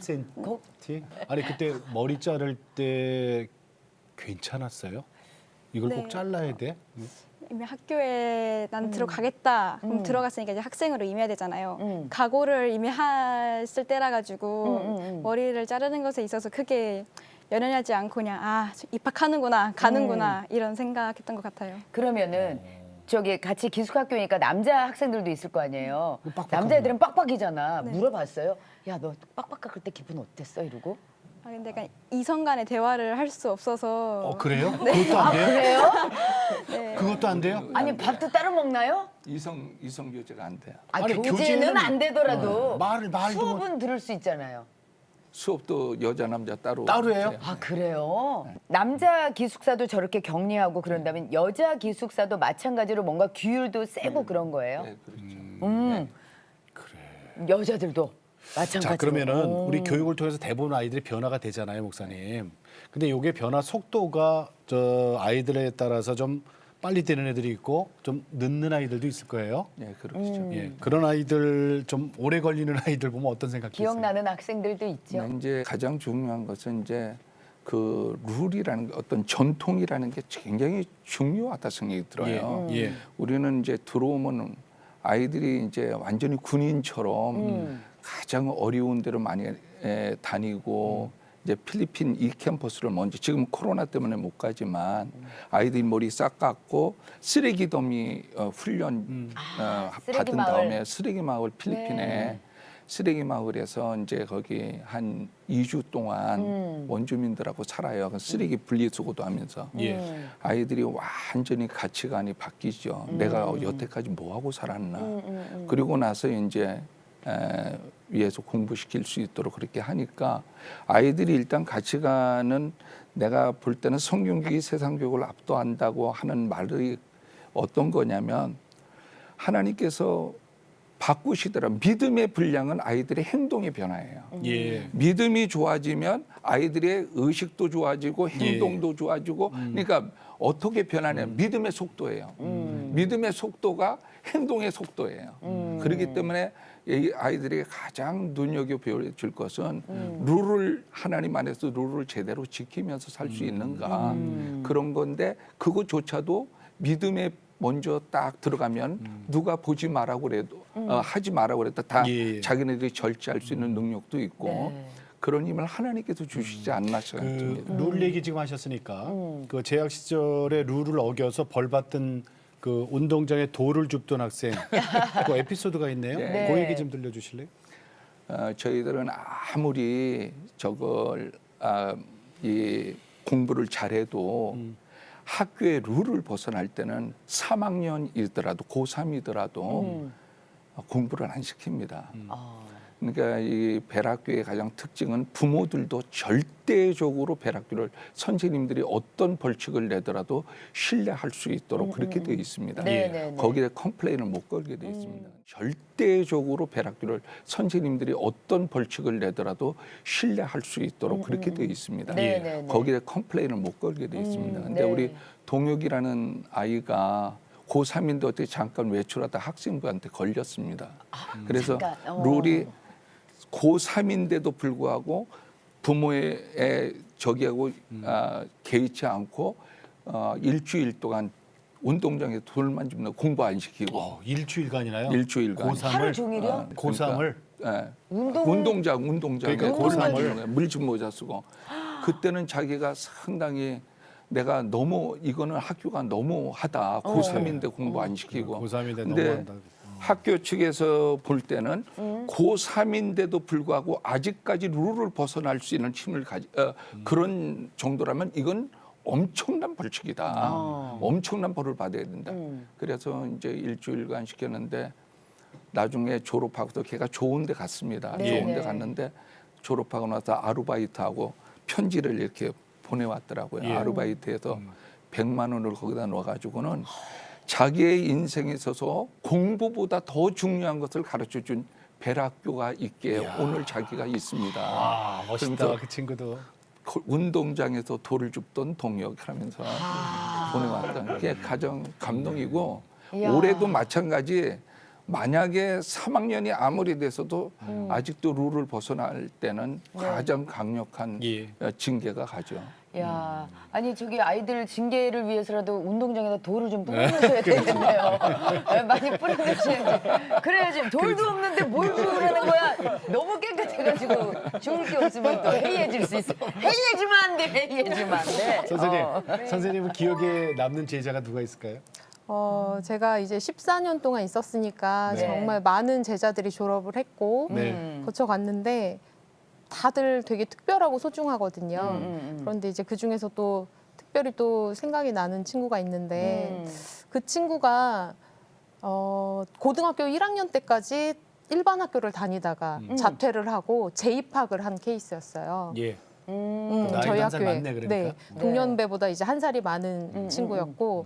Speaker 1: 3cm? 아니 그때 머리 자를 때 괜찮았어요? 이걸
Speaker 5: 네.
Speaker 1: 꼭 잘라야 돼?
Speaker 5: 이미 학교에 난 들어가겠다. 그럼 들어갔으니까 이제 학생으로 임해야 되잖아요. 각오를 이미 했을 때라 가지고 머리를 자르는 것에 있어서 크게 연연하지 않고 그냥 입학하는구나, 가는구나 이런 생각했던 것 같아요.
Speaker 2: 그러면은 저기 같이 기숙학교니까 남자 학생들도 있을 거 아니에요.
Speaker 1: 빡빡하구나.
Speaker 2: 남자애들은 빡빡이잖아.
Speaker 5: 네.
Speaker 2: 물어봤어요. 야, 너 빡빡할 때 기분 어땠어? 이러고.
Speaker 5: 근데 약간 이성 간의 대화를 할 수 없어서
Speaker 1: 그래요? 그것도 안 돼요?
Speaker 2: 그래요?
Speaker 5: 네.
Speaker 1: 그것도 안 돼요?
Speaker 2: 아니 밥도 따로 먹나요?
Speaker 3: 이성 교제가 안 돼요.
Speaker 1: 아니,
Speaker 2: 교제는 안 되더라도
Speaker 1: 말도 뭐
Speaker 2: 수업은 들을 수 있잖아요.
Speaker 3: 수업도 여자 남자 따로
Speaker 1: 따로예요?
Speaker 3: 해요.
Speaker 2: 아 그래요? 남자 기숙사도 저렇게 격리하고 그런다면 여자 기숙사도 마찬가지로 뭔가 규율도 세고 그런 거예요?
Speaker 3: 네, 그렇죠.
Speaker 2: 음. 여자들도 마찬가지로.
Speaker 1: 자 그러면은
Speaker 2: 오.
Speaker 1: 우리 교육을 통해서 대부분 아이들이 변화가 되잖아요, 목사님. 근데 이게 변화 속도가 저 아이들에 따라서 좀 빨리 되는 애들이 있고 좀 늦는 아이들도 있을 거예요.
Speaker 3: 네, 그렇죠.
Speaker 1: 예, 그런 아이들 좀 오래 걸리는 아이들 보면 어떤 생각이 있어요?
Speaker 2: 기억나는 학생들도 있죠.
Speaker 3: 네, 이제 가장 중요한 것은 이제 그 룰이라는 게 어떤 전통이라는 게 굉장히 중요하다 생각이 들어요.
Speaker 1: 예.
Speaker 3: 우리는 이제 들어오면 아이들이 이제 완전히 군인처럼 가장 어려운 데로 많이 다니고 이제 필리핀 이 캠퍼스를 먼저 지금 코로나 때문에 못 가지만 아이들이 머리 싹 깎고 쓰레기 더미 훈련
Speaker 2: 쓰레기
Speaker 3: 받은
Speaker 2: 마을.
Speaker 3: 다음에 쓰레기 마을 필리핀에
Speaker 2: 네.
Speaker 3: 쓰레기 마을에서 이제 거기 한 2주 동안 원주민들하고 살아요. 그 쓰레기 분리수거도 하면서
Speaker 1: 예.
Speaker 3: 아이들이 완전히 가치관이 바뀌죠. 내가 여태까지 뭐 하고 살았나. 그리고 나서 이제 위에서 공부시킬 수 있도록 그렇게 하니까 아이들이 일단 가치관은 내가 볼 때는 성경교육이 세상교육을 압도한다고 하는 말이 어떤 거냐면 하나님께서 바꾸시더라. 믿음의 분량은 아이들의 행동의 변화예요.
Speaker 1: 예.
Speaker 3: 믿음이 좋아지면 아이들의 의식도 좋아지고 행동도 좋아지고 그러니까 어떻게 변하냐 믿음의 속도예요. 믿음의 속도가 행동의 속도예요. 그렇기 때문에 이 아이들이 가장 눈여겨볼 것은 룰을 하나님 안에서 룰을 제대로 지키면서 살 수 있는가 그런 건데 그것조차도 믿음에 먼저 딱 들어가면 누가 보지 말라고 그래도 하지 말라고 그래도 다
Speaker 1: 예.
Speaker 3: 자기네들이 절제할 수 있는 능력도 있고
Speaker 2: 네.
Speaker 3: 그런 힘을 하나님께서 주시지 않나 생각합니다.
Speaker 1: 룰 얘기 지금 하셨으니까 그 재학 시절에 룰을 어겨서 벌 받던 그 운동장에 돌을 줍던 학생 그 에피소드가 있네요.
Speaker 3: 네.
Speaker 1: 그 얘기 좀 들려주실래요?
Speaker 3: 저희들은 아무리 저걸 이 공부를 잘해도 학교의 룰을 벗어날 때는 3학년이더라도 고3이더라도 공부를 안 시킵니다. 그러니까 이 벨학교의 가장 특징은 부모들도 절대적으로 벨학교를 선생님들이 어떤 벌칙을 내더라도 신뢰할 수 있도록 그렇게 되어 있습니다.
Speaker 2: 네, 네, 네.
Speaker 3: 거기에 컴플레인을 못 걸게 되어 있습니다. 절대적으로 벨학교를 선생님들이 어떤 벌칙을 내더라도 신뢰할 수 있도록 그렇게 되어 있습니다.
Speaker 2: 네, 네, 네.
Speaker 3: 거기에 컴플레인을 못 걸게 되어 있습니다. 근데
Speaker 2: 네.
Speaker 3: 우리 동혁이라는 아이가 고3인데 어떻게 잠깐 외출하다 학생부한테 걸렸습니다. 그래서
Speaker 2: 잠깐.
Speaker 3: 룰이 고3인데도 불구하고 부모의 저기하고 개의치 않고 일주일 동안 운동장에 돌만 줍는 공부 안 시키고
Speaker 1: 일주일간이나요?
Speaker 3: 일주일간
Speaker 1: 고3을
Speaker 2: 하루 종일이요?
Speaker 1: 고3을
Speaker 3: 운동장에
Speaker 2: 그러니까
Speaker 3: 돌만
Speaker 1: 고3을
Speaker 3: 줍는 물집 모자 쓰고 그때는 자기가 상당히 내가 너무 이거는 학교가 너무하다. 고3인데 공부 안 시키고.
Speaker 1: 고3인데
Speaker 3: 근데
Speaker 1: 너무한다.
Speaker 3: 학교 측에서 볼 때는 고3인데도 불구하고 아직까지 룰을 벗어날 수 있는 힘을 그런 정도라면 이건 엄청난 벌칙이다. 엄청난 벌을 받아야 된다. 그래서 이제 일주일간 시켰는데 나중에 졸업하고도 걔가 좋은 데 갔습니다.
Speaker 2: 네,
Speaker 3: 좋은 데
Speaker 2: 네.
Speaker 3: 갔는데 졸업하고 나서 아르바이트하고 편지를 이렇게 보내왔더라고요.
Speaker 1: 예.
Speaker 3: 아르바이트에서 100만 원을 거기다 넣어가지고는 자기의 인생에 있어서 공부보다 더 중요한 것을 가르쳐준 벨학교가 있게 오늘 자기가 있습니다.
Speaker 1: 아 멋있다
Speaker 3: 그러면서
Speaker 1: 그 친구도.
Speaker 3: 운동장에서 돌을 줍던 동역하면서 보내왔던 게 가장 감동이고
Speaker 2: 이야.
Speaker 3: 올해도 마찬가지. 만약에 3학년이 아무리 돼서도 아직도 룰을 벗어날 때는 가장 강력한
Speaker 1: 예.
Speaker 3: 징계가 가죠.
Speaker 2: 야, 아니 저기 아이들 징계를 위해서라도 운동장에다 돌을 좀 뿌려주셔야 되겠네요. 많이 뿌려주시는지. 그래야지 돌도 없는데 뭘 주우라는 거야. 너무 깨끗해가지고 주울 게 없으면 또 해이해질 수 있어. 해이해지면 안 돼. 해이해지면 안 돼.
Speaker 1: 선생님, 선생님은 기억에 남는 제자가 누가 있을까요?
Speaker 4: 제가 이제 14년 동안 있었으니까
Speaker 1: 네.
Speaker 4: 정말 많은 제자들이 졸업을 했고
Speaker 1: 네.
Speaker 4: 거쳐갔는데 다들 되게 특별하고 소중하거든요.
Speaker 2: 음.
Speaker 4: 그런데 이제 그 중에서 또 특별히 또 생각이 나는 친구가 있는데 그 친구가 고등학교 1학년 때까지 일반 학교를 다니다가 자퇴를 하고 재입학을 한 케이스였어요.
Speaker 1: 예. 나이가
Speaker 4: 저희
Speaker 1: 한살
Speaker 4: 학교에
Speaker 1: 많네, 그러니까.
Speaker 4: 네, 동년배보다 이제 한 살이 많은 친구였고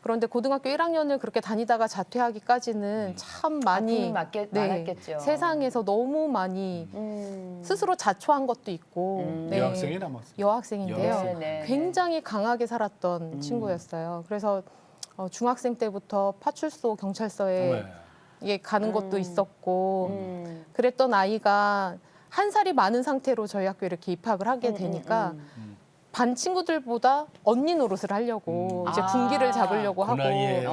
Speaker 4: 그런데 고등학교 1학년을 그렇게 다니다가 자퇴하기까지는 참 많이
Speaker 2: 아픔이 많았겠죠.
Speaker 4: 세상에서 너무 많이 스스로 자초한 것도 있고 네,
Speaker 1: 여학생이 남았어요.
Speaker 4: 여학생인데요.
Speaker 1: 여학생.
Speaker 2: 네.
Speaker 4: 굉장히 강하게 살았던 친구였어요. 그래서 중학생 때부터 파출소 경찰서에
Speaker 1: 네.
Speaker 4: 이게 가는 것도 있었고 그랬던 아이가 한 살이 많은 상태로 저희 학교에 이렇게 입학을 하게 되니까 반 친구들보다 언니 노릇을 하려고 이제 군기를 잡으려고
Speaker 1: 그
Speaker 4: 하고
Speaker 1: 나이에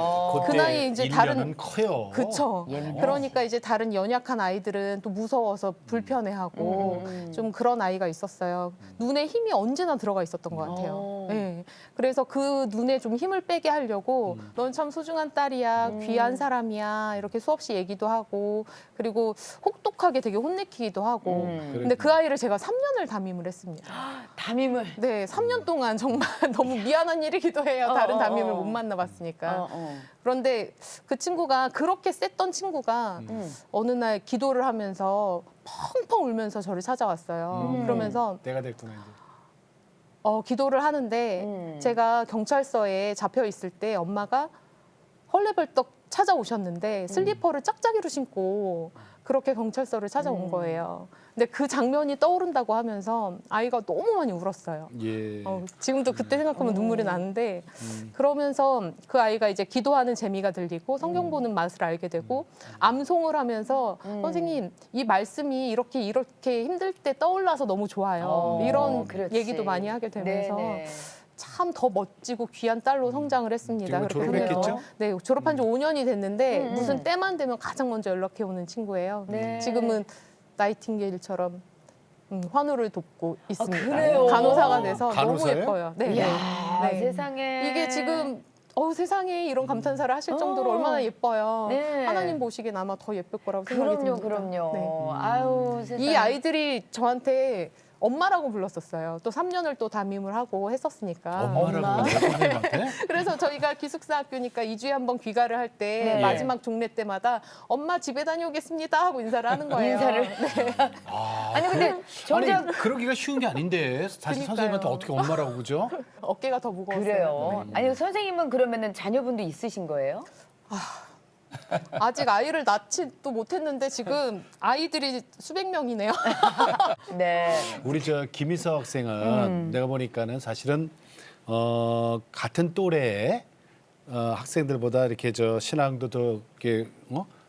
Speaker 4: 그 나이에 이제 다른
Speaker 1: 인연은 커요.
Speaker 4: 그쵸. 그러니까 이제 다른 연약한 아이들은 또 무서워서 불편해하고 좀 그런 아이가 있었어요. 눈에 힘이 언제나 들어가 있었던 것 같아요. 네. 그래서 그 눈에 좀 힘을 빼게 하려고 넌 참 소중한 딸이야, 귀한 사람이야 이렇게 수없이 얘기도 하고 그리고 혹독하게 되게 혼내키기도 하고. 근데 그 아이를 제가 3년을 담임을 했습니다.
Speaker 2: 담임을.
Speaker 4: 네, 3년 동안 정말 너무 미안한 일이기도 해요. 다른 담임을 못 만나봤으니까. 그런데 그 친구가 그렇게 셌던 친구가 어느 날 기도를 하면서 펑펑 울면서 저를 찾아왔어요. 그러면서
Speaker 1: 때가 됐구나 이제.
Speaker 4: 기도를 하는데 제가 경찰서에 잡혀 있을 때 엄마가 헐레벌떡 찾아오셨는데 슬리퍼를 짝짝이로 신고 그렇게 경찰서를 찾아온 거예요. 근데 그 장면이 떠오른다고 하면서 아이가 너무 많이 울었어요.
Speaker 1: 예.
Speaker 4: 지금도 그때 생각하면 눈물이 나는데 그러면서 그 아이가 이제 기도하는 재미가 들리고 성경 보는 맛을 알게 되고 암송을 하면서 선생님 이 말씀이 이렇게 힘들 때 떠올라서 너무 좋아요. 이런
Speaker 2: 그렇지.
Speaker 4: 얘기도 많이 하게 되면서
Speaker 2: 네네.
Speaker 4: 참 더 멋지고 귀한 딸로 성장을 했습니다.
Speaker 1: 지금
Speaker 4: 그렇게
Speaker 1: 졸업했겠죠?
Speaker 4: 생각해요. 네, 졸업한 지 5년이 됐는데 무슨 때만 되면 가장 먼저 연락해 오는 친구예요.
Speaker 2: 네.
Speaker 4: 지금은 나이팅게일처럼 환우를 돕고 있습니다.
Speaker 2: 그래요?
Speaker 4: 간호사가 돼서
Speaker 1: 간호사예요?
Speaker 4: 너무 예뻐요. 네.
Speaker 2: 이야,
Speaker 4: 네.
Speaker 2: 세상에.
Speaker 4: 이게 지금 세상에 이런 감탄사를 하실 정도로 얼마나 예뻐요.
Speaker 2: 네.
Speaker 4: 하나님 보시기엔 아마 더 예쁠 거라고 생각이 듭니다.
Speaker 2: 그럼요.
Speaker 4: 네.
Speaker 2: 아유, 세상에.
Speaker 4: 이 아이들이 저한테 엄마라고 불렀었어요. 또 3년을 또 담임을 하고 했었으니까.
Speaker 1: 엄마라고 그래요, 선생님한테?
Speaker 4: 그래서 저희가 기숙사 학교니까 2주에 한 번 귀가를 할 때
Speaker 2: 네.
Speaker 4: 마지막 종례 때마다 엄마 집에 다녀오겠습니다 하고 인사를 하는 거예요.
Speaker 2: 인사를.
Speaker 4: 네.
Speaker 2: 아니 근데 정작
Speaker 1: 아니 그러기가 쉬운 게 아닌데 사실
Speaker 4: 그러니까요.
Speaker 1: 선생님한테 어떻게 엄마라고 그죠?
Speaker 4: 어깨가 더 무거웠어요.
Speaker 2: 그래요. 아니 선생님은 그러면은 자녀분도 있으신 거예요?
Speaker 4: 아직 아이를 낳지도 못했는데 지금 아이들이 수백 명이네요.
Speaker 2: 네.
Speaker 1: 우리 저 김희석 학생은 내가 보니까는 사실은 같은 또래의 학생들보다 이렇게 저 신앙도 더 이렇게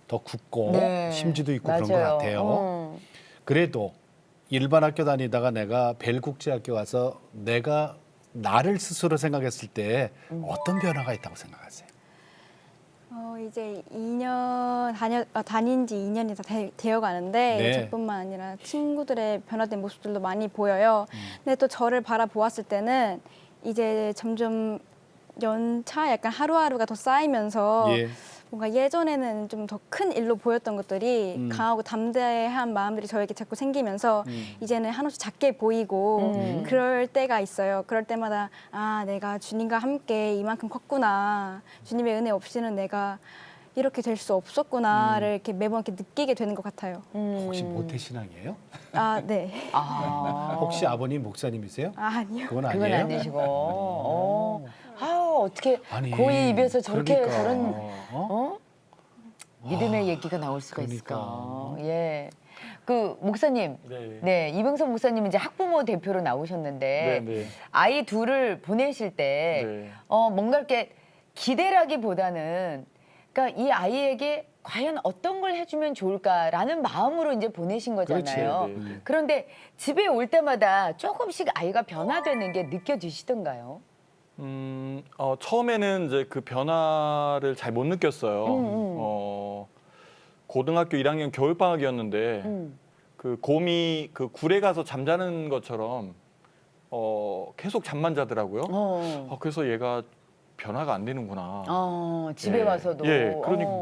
Speaker 1: 더 굳고
Speaker 2: 네.
Speaker 1: 심지도 있고 그런 것
Speaker 2: 맞아요.
Speaker 1: 같아요. 그래도 일반 학교 다니다가 내가 벨국제학교 가서 내가 나를 스스로 생각했을 때 어떤 변화가 있다고 생각하세요?
Speaker 5: 이제 2년 다닌 지 2년이 다 되어 가는데
Speaker 1: 네.
Speaker 5: 저뿐만 아니라 친구들의 변화된 모습들도 많이 보여요. 근데 또 저를 바라보았을 때는 이제 점점 연차 약간 하루하루가 더 쌓이면서
Speaker 1: 예.
Speaker 5: 뭔가 예전에는 좀 더 큰 일로 보였던 것들이 강하고 담대한 마음들이 저에게 자꾸 생기면서 이제는 한없이 작게 보이고 그럴 때가 있어요. 그럴 때마다 내가 주님과 함께 이만큼 컸구나. 주님의 은혜 없이는 내가 이렇게 될 수 없었구나를 이렇게 매번 이렇게 느끼게 되는 것 같아요.
Speaker 1: 혹시 모태신앙이에요?
Speaker 5: 네.
Speaker 1: 혹시 아버님 목사님이세요?
Speaker 5: 아니요.
Speaker 1: 그건
Speaker 2: 그건
Speaker 1: 아니에요?
Speaker 2: 아니시고. 어떻게
Speaker 1: 아니,
Speaker 2: 고이 입에서 저렇게
Speaker 1: 그러니까.
Speaker 2: 저런 믿음의 얘기가 나올 수가
Speaker 1: 그러니까.
Speaker 2: 있을까? 예. 그 목사님,
Speaker 6: 네.
Speaker 2: 네 이병선 목사님 이제 학부모 대표로 나오셨는데
Speaker 6: 네, 네.
Speaker 2: 아이 둘을 보내실 때
Speaker 6: 네.
Speaker 2: 뭔가 이렇게 기대라기보다는 그러니까 이 아이에게 과연 어떤 걸 해주면 좋을까라는 마음으로 이제 보내신 거잖아요.
Speaker 6: 그렇지, 네, 네.
Speaker 2: 그런데 집에 올 때마다 조금씩 아이가 변화되는 게 느껴지시던가요?
Speaker 6: 처음에는 이제 그 변화를 잘 못 느꼈어요. 고등학교 1학년 겨울방학이었는데 그 곰이 그 굴에 가서 잠자는 것처럼 계속 잠만 자더라고요. 그래서 얘가 변화가 안 되는구나.
Speaker 2: 집에 와서도.
Speaker 6: 예,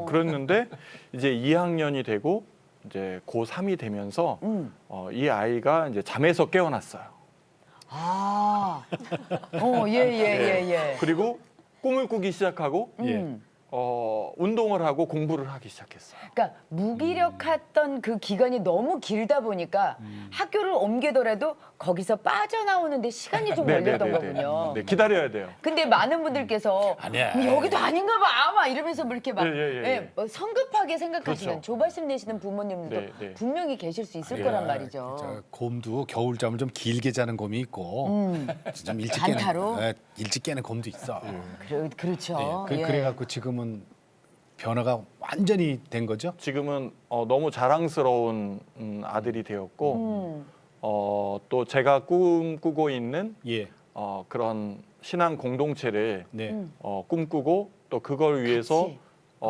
Speaker 6: 그랬는데 이제 2학년이 되고 이제 고3이 되면서 이 아이가 이제 잠에서 깨어났어요.
Speaker 2: 예.
Speaker 6: 그리고 꿈을 꾸기 시작하고
Speaker 2: 음.
Speaker 6: 운동을 하고 공부를 하기 시작했어요.
Speaker 2: 그러니까 무기력했던 그 기간이 너무 길다 보니까 학교를 옮기더라도 거기서 빠져나오는데 시간이 좀 걸렸던 거군요.
Speaker 6: 네, 기다려야 돼요.
Speaker 2: 근데 많은 분들께서
Speaker 1: 아니야.
Speaker 2: 여기도 아닌가 봐, 막 이러면서 뭐 이렇게 막
Speaker 6: 예.
Speaker 2: 성급하게 생각하시는
Speaker 6: 그렇죠.
Speaker 2: 조바심 내시는 부모님도
Speaker 6: 네.
Speaker 2: 분명히 계실 수 있을
Speaker 1: 예,
Speaker 2: 거란 말이죠.
Speaker 1: 저 곰도 겨울잠을 좀 길게 자는 곰이 있고 좀 일찍 깨는
Speaker 2: 단타로?
Speaker 1: 일찍 깨는 곰도 있어.
Speaker 2: 그렇죠.
Speaker 1: 예, 그래갖고 지금은 변화가 완전히 된 거죠.
Speaker 6: 지금은 너무 자랑스러운 아들이 되었고 또 제가 꿈꾸고 있는
Speaker 1: 예,
Speaker 6: 그런 신앙 공동체를
Speaker 1: 네.
Speaker 6: 꿈꾸고 또 그걸 위해서
Speaker 2: 같이.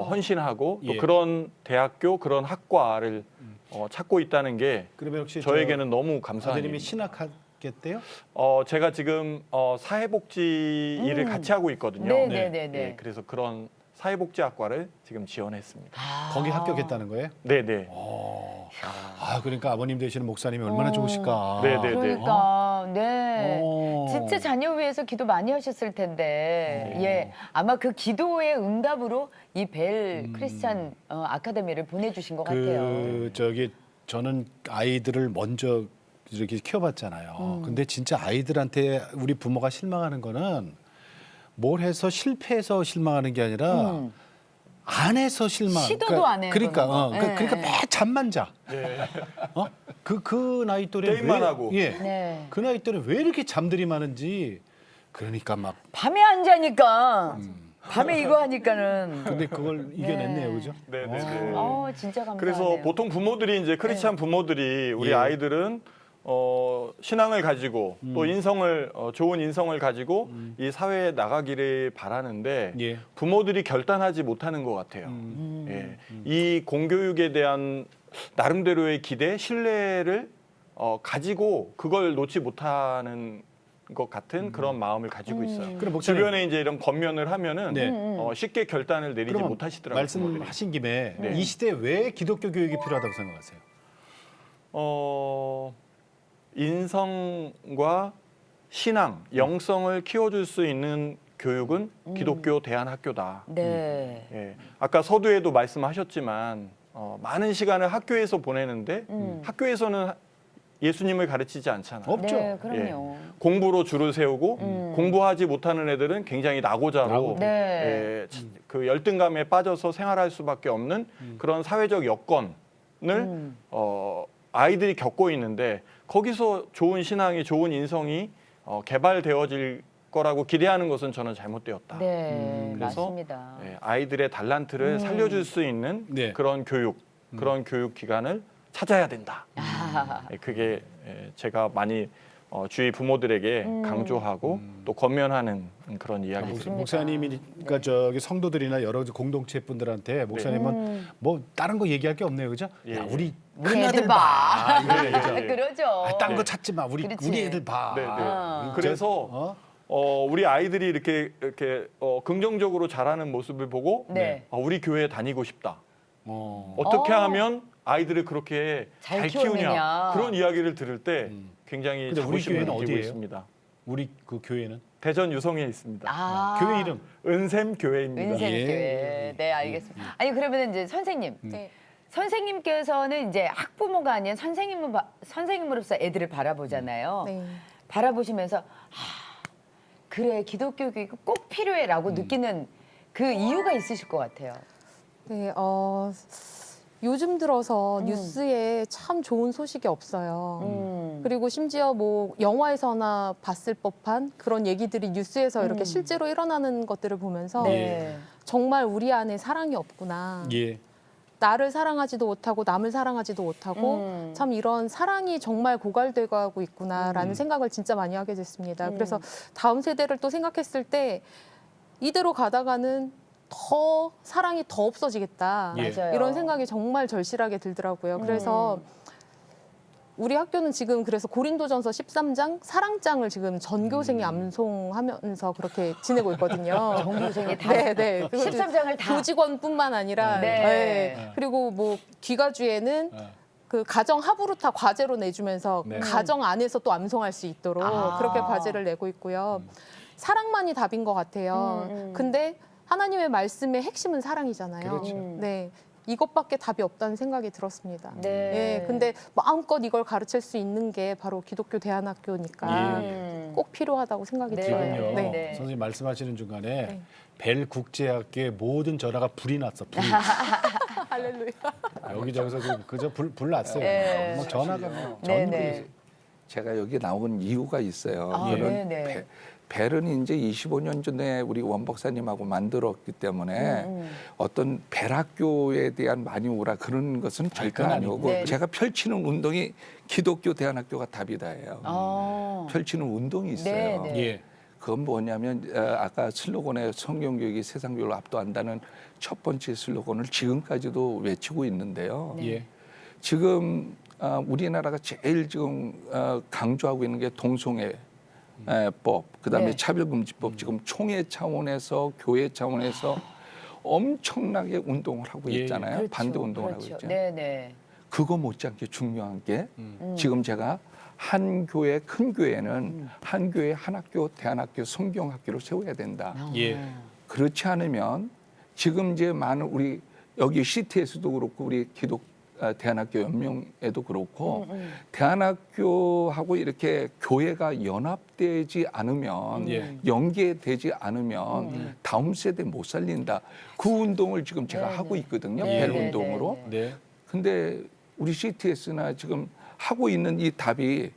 Speaker 6: 헌신하고 또
Speaker 1: 예.
Speaker 6: 그런 대학교 그런 학과를 찾고 있다는 게
Speaker 1: 그러면 혹시
Speaker 6: 저에게는 너무 감사한
Speaker 1: 아드님이
Speaker 6: 일입니다.
Speaker 1: 신학하겠대요?
Speaker 6: 제가 지금 사회복지 일을 같이 하고 있거든요.
Speaker 2: 네네네.
Speaker 6: 예, 그래서 그런 사회복지학과를 지금 지원했습니다.
Speaker 1: 거기 합격했다는 거예요?
Speaker 6: 네네.
Speaker 1: 그러니까 아버님 되시는 목사님이 얼마나 좋으실까.
Speaker 6: 네네.
Speaker 2: 그러니까 네.
Speaker 1: 어.
Speaker 2: 진짜 자녀 위해서 기도 많이 하셨을 텐데 예 아마 그 기도의 응답으로 이 벨 크리스찬 아카데미를 보내주신 것 같아요.
Speaker 1: 저는 아이들을 먼저 이렇게 키워봤잖아요. 근데 진짜 아이들한테 우리 부모가 실망하는 거는 뭘 해서 실패해서 실망하는 게 아니라 안 해서 실망.
Speaker 2: 시도도 안 해보는
Speaker 1: 그러니까
Speaker 2: 거.
Speaker 1: 그러니까
Speaker 2: 네.
Speaker 1: 매 잠만 자. 그 나이 또래
Speaker 6: 게임만 하고.
Speaker 1: 예.
Speaker 2: 네.
Speaker 1: 그 나이 또래 왜 이렇게 잠들이 많은지. 그러니까 막
Speaker 2: 밤에 안 자니까 밤에 이거 하니까는
Speaker 1: 근데 그걸 이겨냈네요, 그죠?
Speaker 6: 네네네.
Speaker 2: 진짜 감사하네요.
Speaker 6: 그래서 보통 부모들이 이제 크리스찬 부모들이 우리
Speaker 1: 예.
Speaker 6: 아이들은 신앙을 가지고 또 인성을 좋은 인성을 가지고 이 사회에 나가기를 바라는데
Speaker 1: 예.
Speaker 6: 부모들이 결단하지 못하는 것 같아요. 예. 이 공교육에 대한 나름대로의 기대, 신뢰를 가지고 그걸 놓지 못하는 것 같은 그런 마음을 가지고 있어요.
Speaker 1: 그럼 목사님-
Speaker 6: 주변에 이제 이런 겉면을 하면은
Speaker 1: 네.
Speaker 6: 쉽게 결단을 내리지
Speaker 1: 그러면
Speaker 6: 못하시더라고요. 부모들이.
Speaker 1: 말씀하신 김에
Speaker 6: 네.
Speaker 1: 이 시대에 왜 기독교 교육이 필요하다고 생각하세요?
Speaker 6: 인성과 신앙, 영성을 키워줄 수 있는 교육은 기독교 대안학교다.
Speaker 2: 네.
Speaker 6: 예. 아까 서두에도 말씀하셨지만 많은 시간을 학교에서 보내는데 학교에서는 예수님을 가르치지 않잖아요.
Speaker 1: 없죠.
Speaker 2: 네, 그럼요.
Speaker 6: 공부로 줄을 세우고 공부하지 못하는 애들은 굉장히 낙오자로
Speaker 2: 네.
Speaker 6: 예, 그 열등감에 빠져서 생활할 수밖에 없는 그런 사회적 여건을 아이들이 겪고 있는데 거기서 좋은 신앙이 좋은 인성이 개발되어질 거라고 기대하는 것은 저는 잘못되었다.
Speaker 2: 네,
Speaker 6: 그래서
Speaker 2: 맞습니다.
Speaker 6: 예, 아이들의 달란트를 살려줄 수 있는
Speaker 1: 네.
Speaker 6: 그런 교육, 그런 교육 기관을 찾아야 된다. 예, 그게 제가 많이 주위 부모들에게 강조하고 또 권면하는 그런 이야기입니다.
Speaker 1: 목사님이니까 저기 성도들이나 여러 공동체 분들한테 목사님은 뭐 다른 거 얘기할 게 없네요, 그죠?
Speaker 6: 예,
Speaker 1: 야,
Speaker 6: 예.
Speaker 1: 우리
Speaker 2: 우리
Speaker 1: 큰
Speaker 2: 애들
Speaker 1: 아들
Speaker 2: 봐.
Speaker 1: 봐. 이거 얘기죠.
Speaker 2: 그러죠.
Speaker 1: 딴 거 찾지 마.
Speaker 2: 그렇지.
Speaker 1: 우리 애들 봐.
Speaker 6: 네, 네.
Speaker 2: 아.
Speaker 6: 그래서 우리 아이들이 이렇게 긍정적으로 자라는 모습을 보고
Speaker 2: 네.
Speaker 6: 우리 교회에 다니고 싶다.
Speaker 1: 어.
Speaker 6: 어떻게 하면 아이들을 그렇게
Speaker 2: 잘
Speaker 6: 잘 키우냐
Speaker 2: 키웠느냐.
Speaker 6: 그런 이야기를 들을 때 굉장히
Speaker 1: 근데 우리
Speaker 6: 자부심을
Speaker 1: 교회는
Speaker 6: 느끼고
Speaker 1: 어디예요?
Speaker 6: 있습니다.
Speaker 1: 우리 그 교회는
Speaker 6: 대전 유성에 있습니다.
Speaker 1: 교회 이름
Speaker 6: 은샘 교회입니다.
Speaker 2: 은생교회. 네, 알겠습니다. 아니 그러면 이제 선생님.
Speaker 4: 네.
Speaker 2: 선생님께서는 이제 학부모가 아닌 선생님으로서 애들을 바라보잖아요.
Speaker 4: 네.
Speaker 2: 바라보시면서 그래 기독교 교육이 꼭 필요해라고 느끼는 그 이유가 있으실 것 같아요.
Speaker 4: 네, 요즘 들어서 뉴스에 참 좋은 소식이 없어요. 그리고 심지어 뭐 영화에서나 봤을 법한 그런 얘기들이 뉴스에서 이렇게 실제로 일어나는 것들을 보면서
Speaker 2: 네.
Speaker 4: 정말 우리 안에 사랑이 없구나.
Speaker 1: 예.
Speaker 4: 나를 사랑하지도 못하고 남을 사랑하지도 못하고 참 이런 사랑이 정말 고갈돼 가고 있구나라는 생각을 진짜 많이 하게 됐습니다. 그래서 다음 세대를 또 생각했을 때 이대로 가다가는 더 사랑이 더 없어지겠다.
Speaker 1: 예.
Speaker 2: 맞아요.
Speaker 4: 이런 생각이 정말 절실하게 들더라고요. 그래서 우리 학교는 지금 그래서 고린도전서 13장 사랑장을 지금 전교생이 암송하면서 그렇게 지내고 있거든요.
Speaker 2: 전교생이 다
Speaker 4: 네, 네.
Speaker 2: 13장을 다.
Speaker 4: 교직원뿐만 아니라
Speaker 2: 네.
Speaker 4: 네. 그리고 뭐 귀가주에는 그 가정 하부루타 과제로 내주면서
Speaker 1: 네.
Speaker 4: 가정 안에서 또 암송할 수 있도록
Speaker 2: 아.
Speaker 4: 그렇게 과제를 내고 있고요. 사랑만이 답인 것 같아요. 근데 하나님의 말씀의 핵심은 사랑이잖아요.
Speaker 1: 그렇죠.
Speaker 4: 네. 이것밖에 답이 없다는 생각이 들었습니다.
Speaker 2: 네.
Speaker 4: 예, 근데 마음껏 이걸 가르칠 수 있는 게 바로 기독교 대안학교니까 꼭 필요하다고 생각이
Speaker 2: 네.
Speaker 4: 들어요.
Speaker 1: 지금요.
Speaker 4: 네.
Speaker 1: 선생님 말씀하시는 중간에
Speaker 4: 네.
Speaker 1: 벨 국제학교의 모든 전화가 불이 났어. 불.
Speaker 4: 할렐루야.
Speaker 1: 여기저기서 지금 그저 불 났어요.
Speaker 2: 네.
Speaker 1: 뭐 전화가 뭐
Speaker 2: 네,
Speaker 1: 전부
Speaker 2: 네.
Speaker 3: 제가 여기 나온 이유가 있어요.
Speaker 2: 아,
Speaker 3: 저는
Speaker 2: 네네.
Speaker 3: 벨은 이제 25년 전에 우리 원 박사님하고 만들었기 때문에 어떤 벨학교에 대한 많이 오라 그런 것은 절대
Speaker 1: 그건 아니고.
Speaker 3: 아니고
Speaker 2: 네.
Speaker 3: 제가 펼치는 운동이 기독교 대안학교가 답이다예요. 펼치는 운동이 있어요.
Speaker 2: 네, 네.
Speaker 1: 예.
Speaker 3: 그건 뭐냐면 아까 슬로건에 성경교육이 세상교육을 압도한다는 첫 번째 슬로건을 지금까지도 외치고 있는데요.
Speaker 1: 예.
Speaker 3: 지금 우리나라가 제일 지금 강조하고 있는 게 동성애법, 그다음에
Speaker 2: 네.
Speaker 3: 차별금지법 지금 총회 차원에서 교회 차원에서 엄청나게 운동을 하고
Speaker 1: 예,
Speaker 3: 있잖아요.
Speaker 2: 그렇죠.
Speaker 3: 반대 운동을
Speaker 2: 그렇죠.
Speaker 3: 하고 있죠.
Speaker 2: 네네.
Speaker 3: 그거 못지않게 중요한 게 지금 제가 한 교회 큰 교회는 한 교회 한 학교 대안학교 성경학교를 세워야 된다.
Speaker 1: 예.
Speaker 3: 그렇지 않으면 지금 이제 많은 우리 여기 CT에서도 그렇고 우리 기독 대안학교 연명에도 그렇고 대안학교하고 이렇게 교회가 연합되지 않으면
Speaker 1: 예.
Speaker 3: 연계되지 않으면 다음 세대 못 살린다. 그 운동을 지금 제가 하고 있거든요.
Speaker 2: 네,
Speaker 3: 벨
Speaker 2: 네,
Speaker 3: 운동으로.
Speaker 2: 네,
Speaker 1: 네.
Speaker 3: 근데 우리 CTS나 지금 하고 있는 이 답이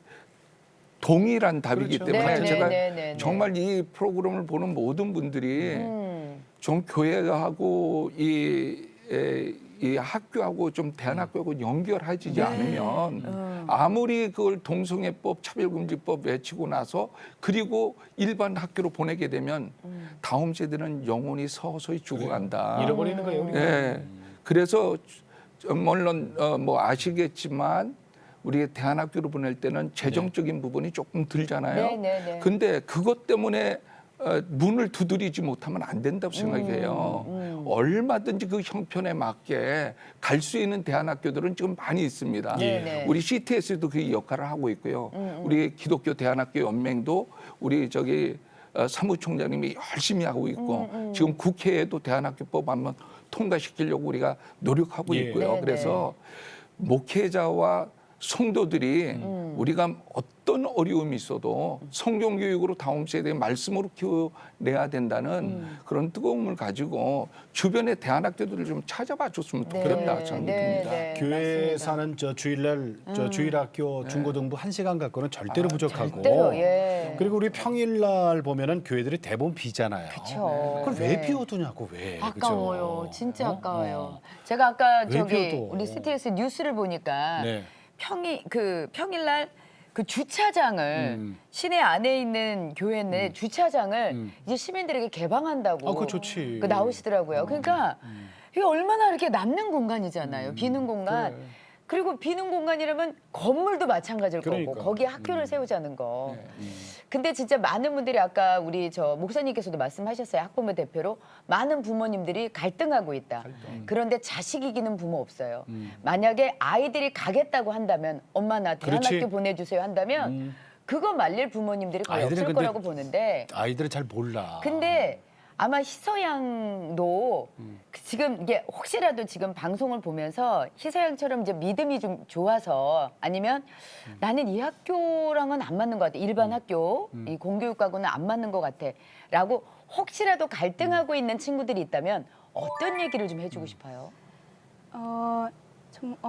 Speaker 3: 동일한 답이기
Speaker 1: 그렇죠.
Speaker 3: 때문에
Speaker 2: 네,
Speaker 3: 제가
Speaker 2: 네, 네, 네.
Speaker 3: 정말 이 프로그램을 보는 모든 분들이 좀 교회하고 이 학교하고 좀 대안학교하고 연결하지
Speaker 2: 네.
Speaker 3: 않으면 아무리 그걸 동성애법, 차별금지법 외치고 나서 그리고 일반 학교로 보내게 되면 다음 세대는 영혼이 서서히 죽어간다.
Speaker 1: 잃어버리는 거예요. 우리가.
Speaker 3: 예. 그래서 물론 뭐 아시겠지만 우리 대안학교로 보낼 때는 재정적인 부분이 조금 들잖아요.
Speaker 2: 네, 네, 네.
Speaker 3: 근데 그것 때문에 문을 두드리지 못하면 안 된다고 생각해요. 얼마든지 그 형편에 맞게 갈 수 있는 대안학교들은 지금 많이 있습니다.
Speaker 2: 네, 네.
Speaker 3: 우리 CTS도 그 역할을 하고 있고요. 우리 기독교 대안학교 연맹도 우리 저기 사무총장님이 열심히 하고 있고 지금 국회에도 대안학교법 한번 통과시키려고 우리가 노력하고
Speaker 1: 예.
Speaker 3: 있고요.
Speaker 2: 네,
Speaker 3: 그래서 목회자와 성도들이 우리가 어떤 어려움이 있어도 성경 교육으로 다음 세대의 말씀으로 키워내야 된다는 그런 뜨거움을 가지고 주변의 대안학교들을 좀 찾아봐 줬으면
Speaker 2: 네,
Speaker 3: 좋겠다 저는 듭니다.
Speaker 1: 교회에서는 저 주일날 저 주일학교 중고등부 1시간 갖고는 절대로 부족하고.
Speaker 2: 절대로, 예.
Speaker 1: 그리고 우리 평일날 보면은 교회들이 대부분 비잖아요.
Speaker 2: 그쵸.
Speaker 1: 그걸 왜
Speaker 2: 네.
Speaker 1: 비워두냐고 왜?
Speaker 2: 아까워요.
Speaker 1: 그죠?
Speaker 2: 진짜
Speaker 1: 어?
Speaker 2: 아까워요. 제가 아까
Speaker 1: 왜
Speaker 2: 저기
Speaker 1: 비워둬?
Speaker 2: 우리 CTS 뉴스를 보니까
Speaker 1: 네.
Speaker 2: 평일날 그 주차장을 시내 안에 있는 교회 내 주차장을 이제 시민들에게 개방한다고
Speaker 1: 아, 그거 좋지.
Speaker 2: 그 나오시더라고요. 그러니까 이게 얼마나 이렇게 남는 공간이잖아요. 비는 공간.
Speaker 1: 그래.
Speaker 2: 그리고 비는 공간이라면 건물도 마찬가지일
Speaker 1: 그러니까.
Speaker 2: 거고 거기에 학교를 세우자는 거. 근데 진짜 많은 분들이 아까 우리 저 목사님께서도 말씀하셨어요. 학부모 대표로 많은 부모님들이 갈등하고 있다. 그런데 자식 이기는 부모 없어요. 만약에 아이들이 가겠다고 한다면 엄마 나 대안학교
Speaker 1: 그렇지.
Speaker 2: 보내주세요 한다면 그거 말릴 부모님들이 거의
Speaker 1: 아이들은
Speaker 2: 없을
Speaker 1: 근데
Speaker 2: 거라고 보는데
Speaker 1: 아이들은 잘 몰라.
Speaker 2: 근데 아마 희서양도 지금 이게 혹시라도 지금 방송을 보면서 희서양처럼 이제 믿음이 좀 좋아서 아니면 나는 이 학교랑은 안 맞는 것 같아. 일반 학교, 이 공교육과고는 안 맞는 것 같아. 라고 혹시라도 갈등하고 있는 친구들이 있다면 어떤 얘기를 좀 해주고 싶어요?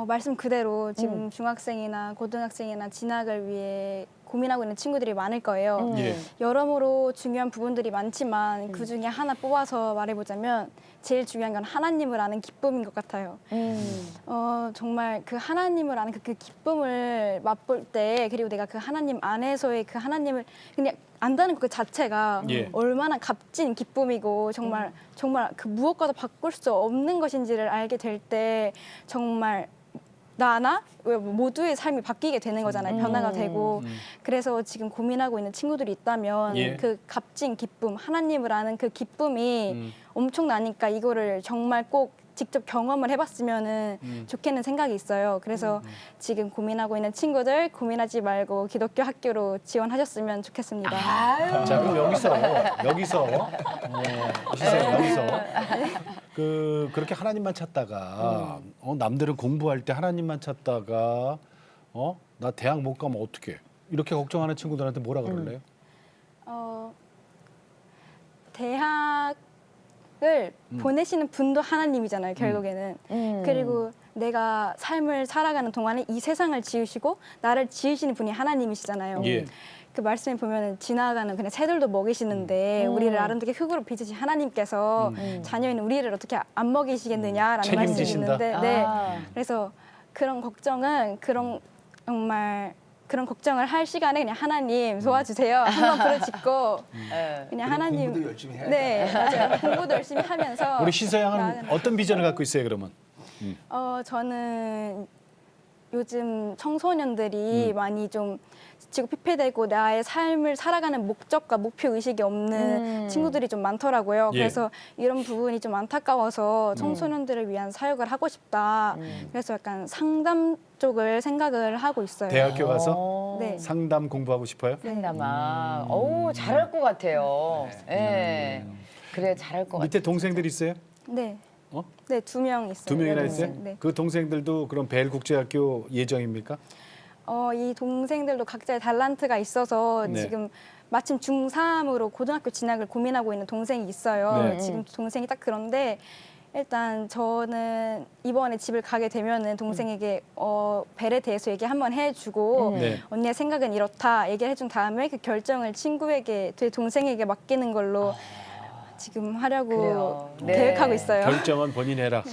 Speaker 5: 말씀 그대로 지금 중학생이나 고등학생이나 진학을 위해 고민하고 있는 친구들이 많을 거예요.
Speaker 1: 예.
Speaker 5: 여러모로 중요한 부분들이 많지만 그 중에 하나 뽑아서 말해보자면 제일 중요한 건 하나님을 아는 기쁨인 것 같아요. 정말 그 하나님을 아는 그 기쁨을 맛볼 때 그리고 내가 그 하나님 안에서의 그 하나님을 그냥 안다는 그 자체가
Speaker 1: 예.
Speaker 5: 얼마나 값진 기쁨이고 정말 그 무엇과도 바꿀 수 없는 것인지를 알게 될 때 정말 나나 모두의 삶이 바뀌게 되는 거잖아요. 변화가 되고. 그래서 지금 고민하고 있는 친구들이 있다면
Speaker 1: 예.
Speaker 5: 그 값진 기쁨, 하나님을 아는 그 기쁨이 엄청나니까 이거를 정말 꼭 직접 경험을 해봤으면 좋겠는 생각이 있어요. 그래서 지금 고민하고 있는 친구들 고민하지 말고 기독교 학교로 지원하셨으면 좋겠습니다.
Speaker 1: 자, 그럼 여기서 그렇게 하나님만 찾다가 남들은 공부할 때 하나님만 찾다가 나 대학 못 가면 어떡해? 이렇게 걱정하는 친구들한테 뭐라 그럴래요?
Speaker 5: 대학을 보내시는 분도 하나님이잖아요, 결국에는. 그리고 내가 삶을 살아가는 동안에 이 세상을 지으시고 나를 지으시는 분이 하나님이시잖아요.
Speaker 1: 예.
Speaker 5: 그 말씀에 보면은 지나가는 그냥 새들도 먹이시는데 우리를 아름답게 흙으로 빚으신 하나님께서 자녀인 우리를 어떻게 안 먹이시겠느냐라는 말씀이
Speaker 1: 책임지신다?
Speaker 5: 있는데, 네.
Speaker 2: 아.
Speaker 5: 그래서 그런 걱정은 정말 그런 걱정을 할 시간에 그냥 하나님 도와주세요 한번 부르짖고 그냥 하나님
Speaker 3: 공부도 열심히 해야
Speaker 5: 네 맞아요 공부도 열심히 하면서
Speaker 1: 우리 시서양은
Speaker 5: 나아가는
Speaker 1: 어떤 비전을 갖고 있어요, 그러면?
Speaker 5: 저는 요즘 청소년들이 많이 좀 지치고 피폐되고 나의 삶을 살아가는 목적과 목표 의식이 없는 친구들이 좀 많더라고요.
Speaker 1: 예.
Speaker 5: 그래서 이런 부분이 좀 안타까워서 청소년들을 위한 사역을 하고 싶다. 그래서 약간 상담 쪽을 생각을 하고 있어요.
Speaker 1: 대학교 가서
Speaker 5: 네.
Speaker 1: 상담 공부하고 싶어요?
Speaker 2: 상담아. 오, 잘할 것 같아요. 예. 그래, 잘할 것 같아요.
Speaker 1: 밑에 동생들 있어요?
Speaker 5: 네.
Speaker 1: 어?
Speaker 5: 네, 2명 있어요.
Speaker 1: 2명이나
Speaker 5: 여동생.
Speaker 1: 있어요?
Speaker 5: 네.
Speaker 1: 그 동생들도 그럼 벨국제학교 예정입니까?
Speaker 5: 이 동생들도 각자의 달란트가 있어서
Speaker 1: 네.
Speaker 5: 지금 마침 중3으로 고등학교 진학을 고민하고 있는 동생이 있어요.
Speaker 1: 네.
Speaker 5: 지금 동생이 딱 그런데 일단 저는 이번에 집을 가게 되면은 동생에게 벨에 대해서 얘기 한번 해주고
Speaker 1: 네.
Speaker 5: 언니의 생각은 이렇다 얘기를 해준 다음에 그 결정을 친구에게 제 동생에게 맡기는 걸로 지금 하려고
Speaker 2: 그래요. 네.
Speaker 5: 계획하고 있어요.
Speaker 1: 결정은 본인 해라.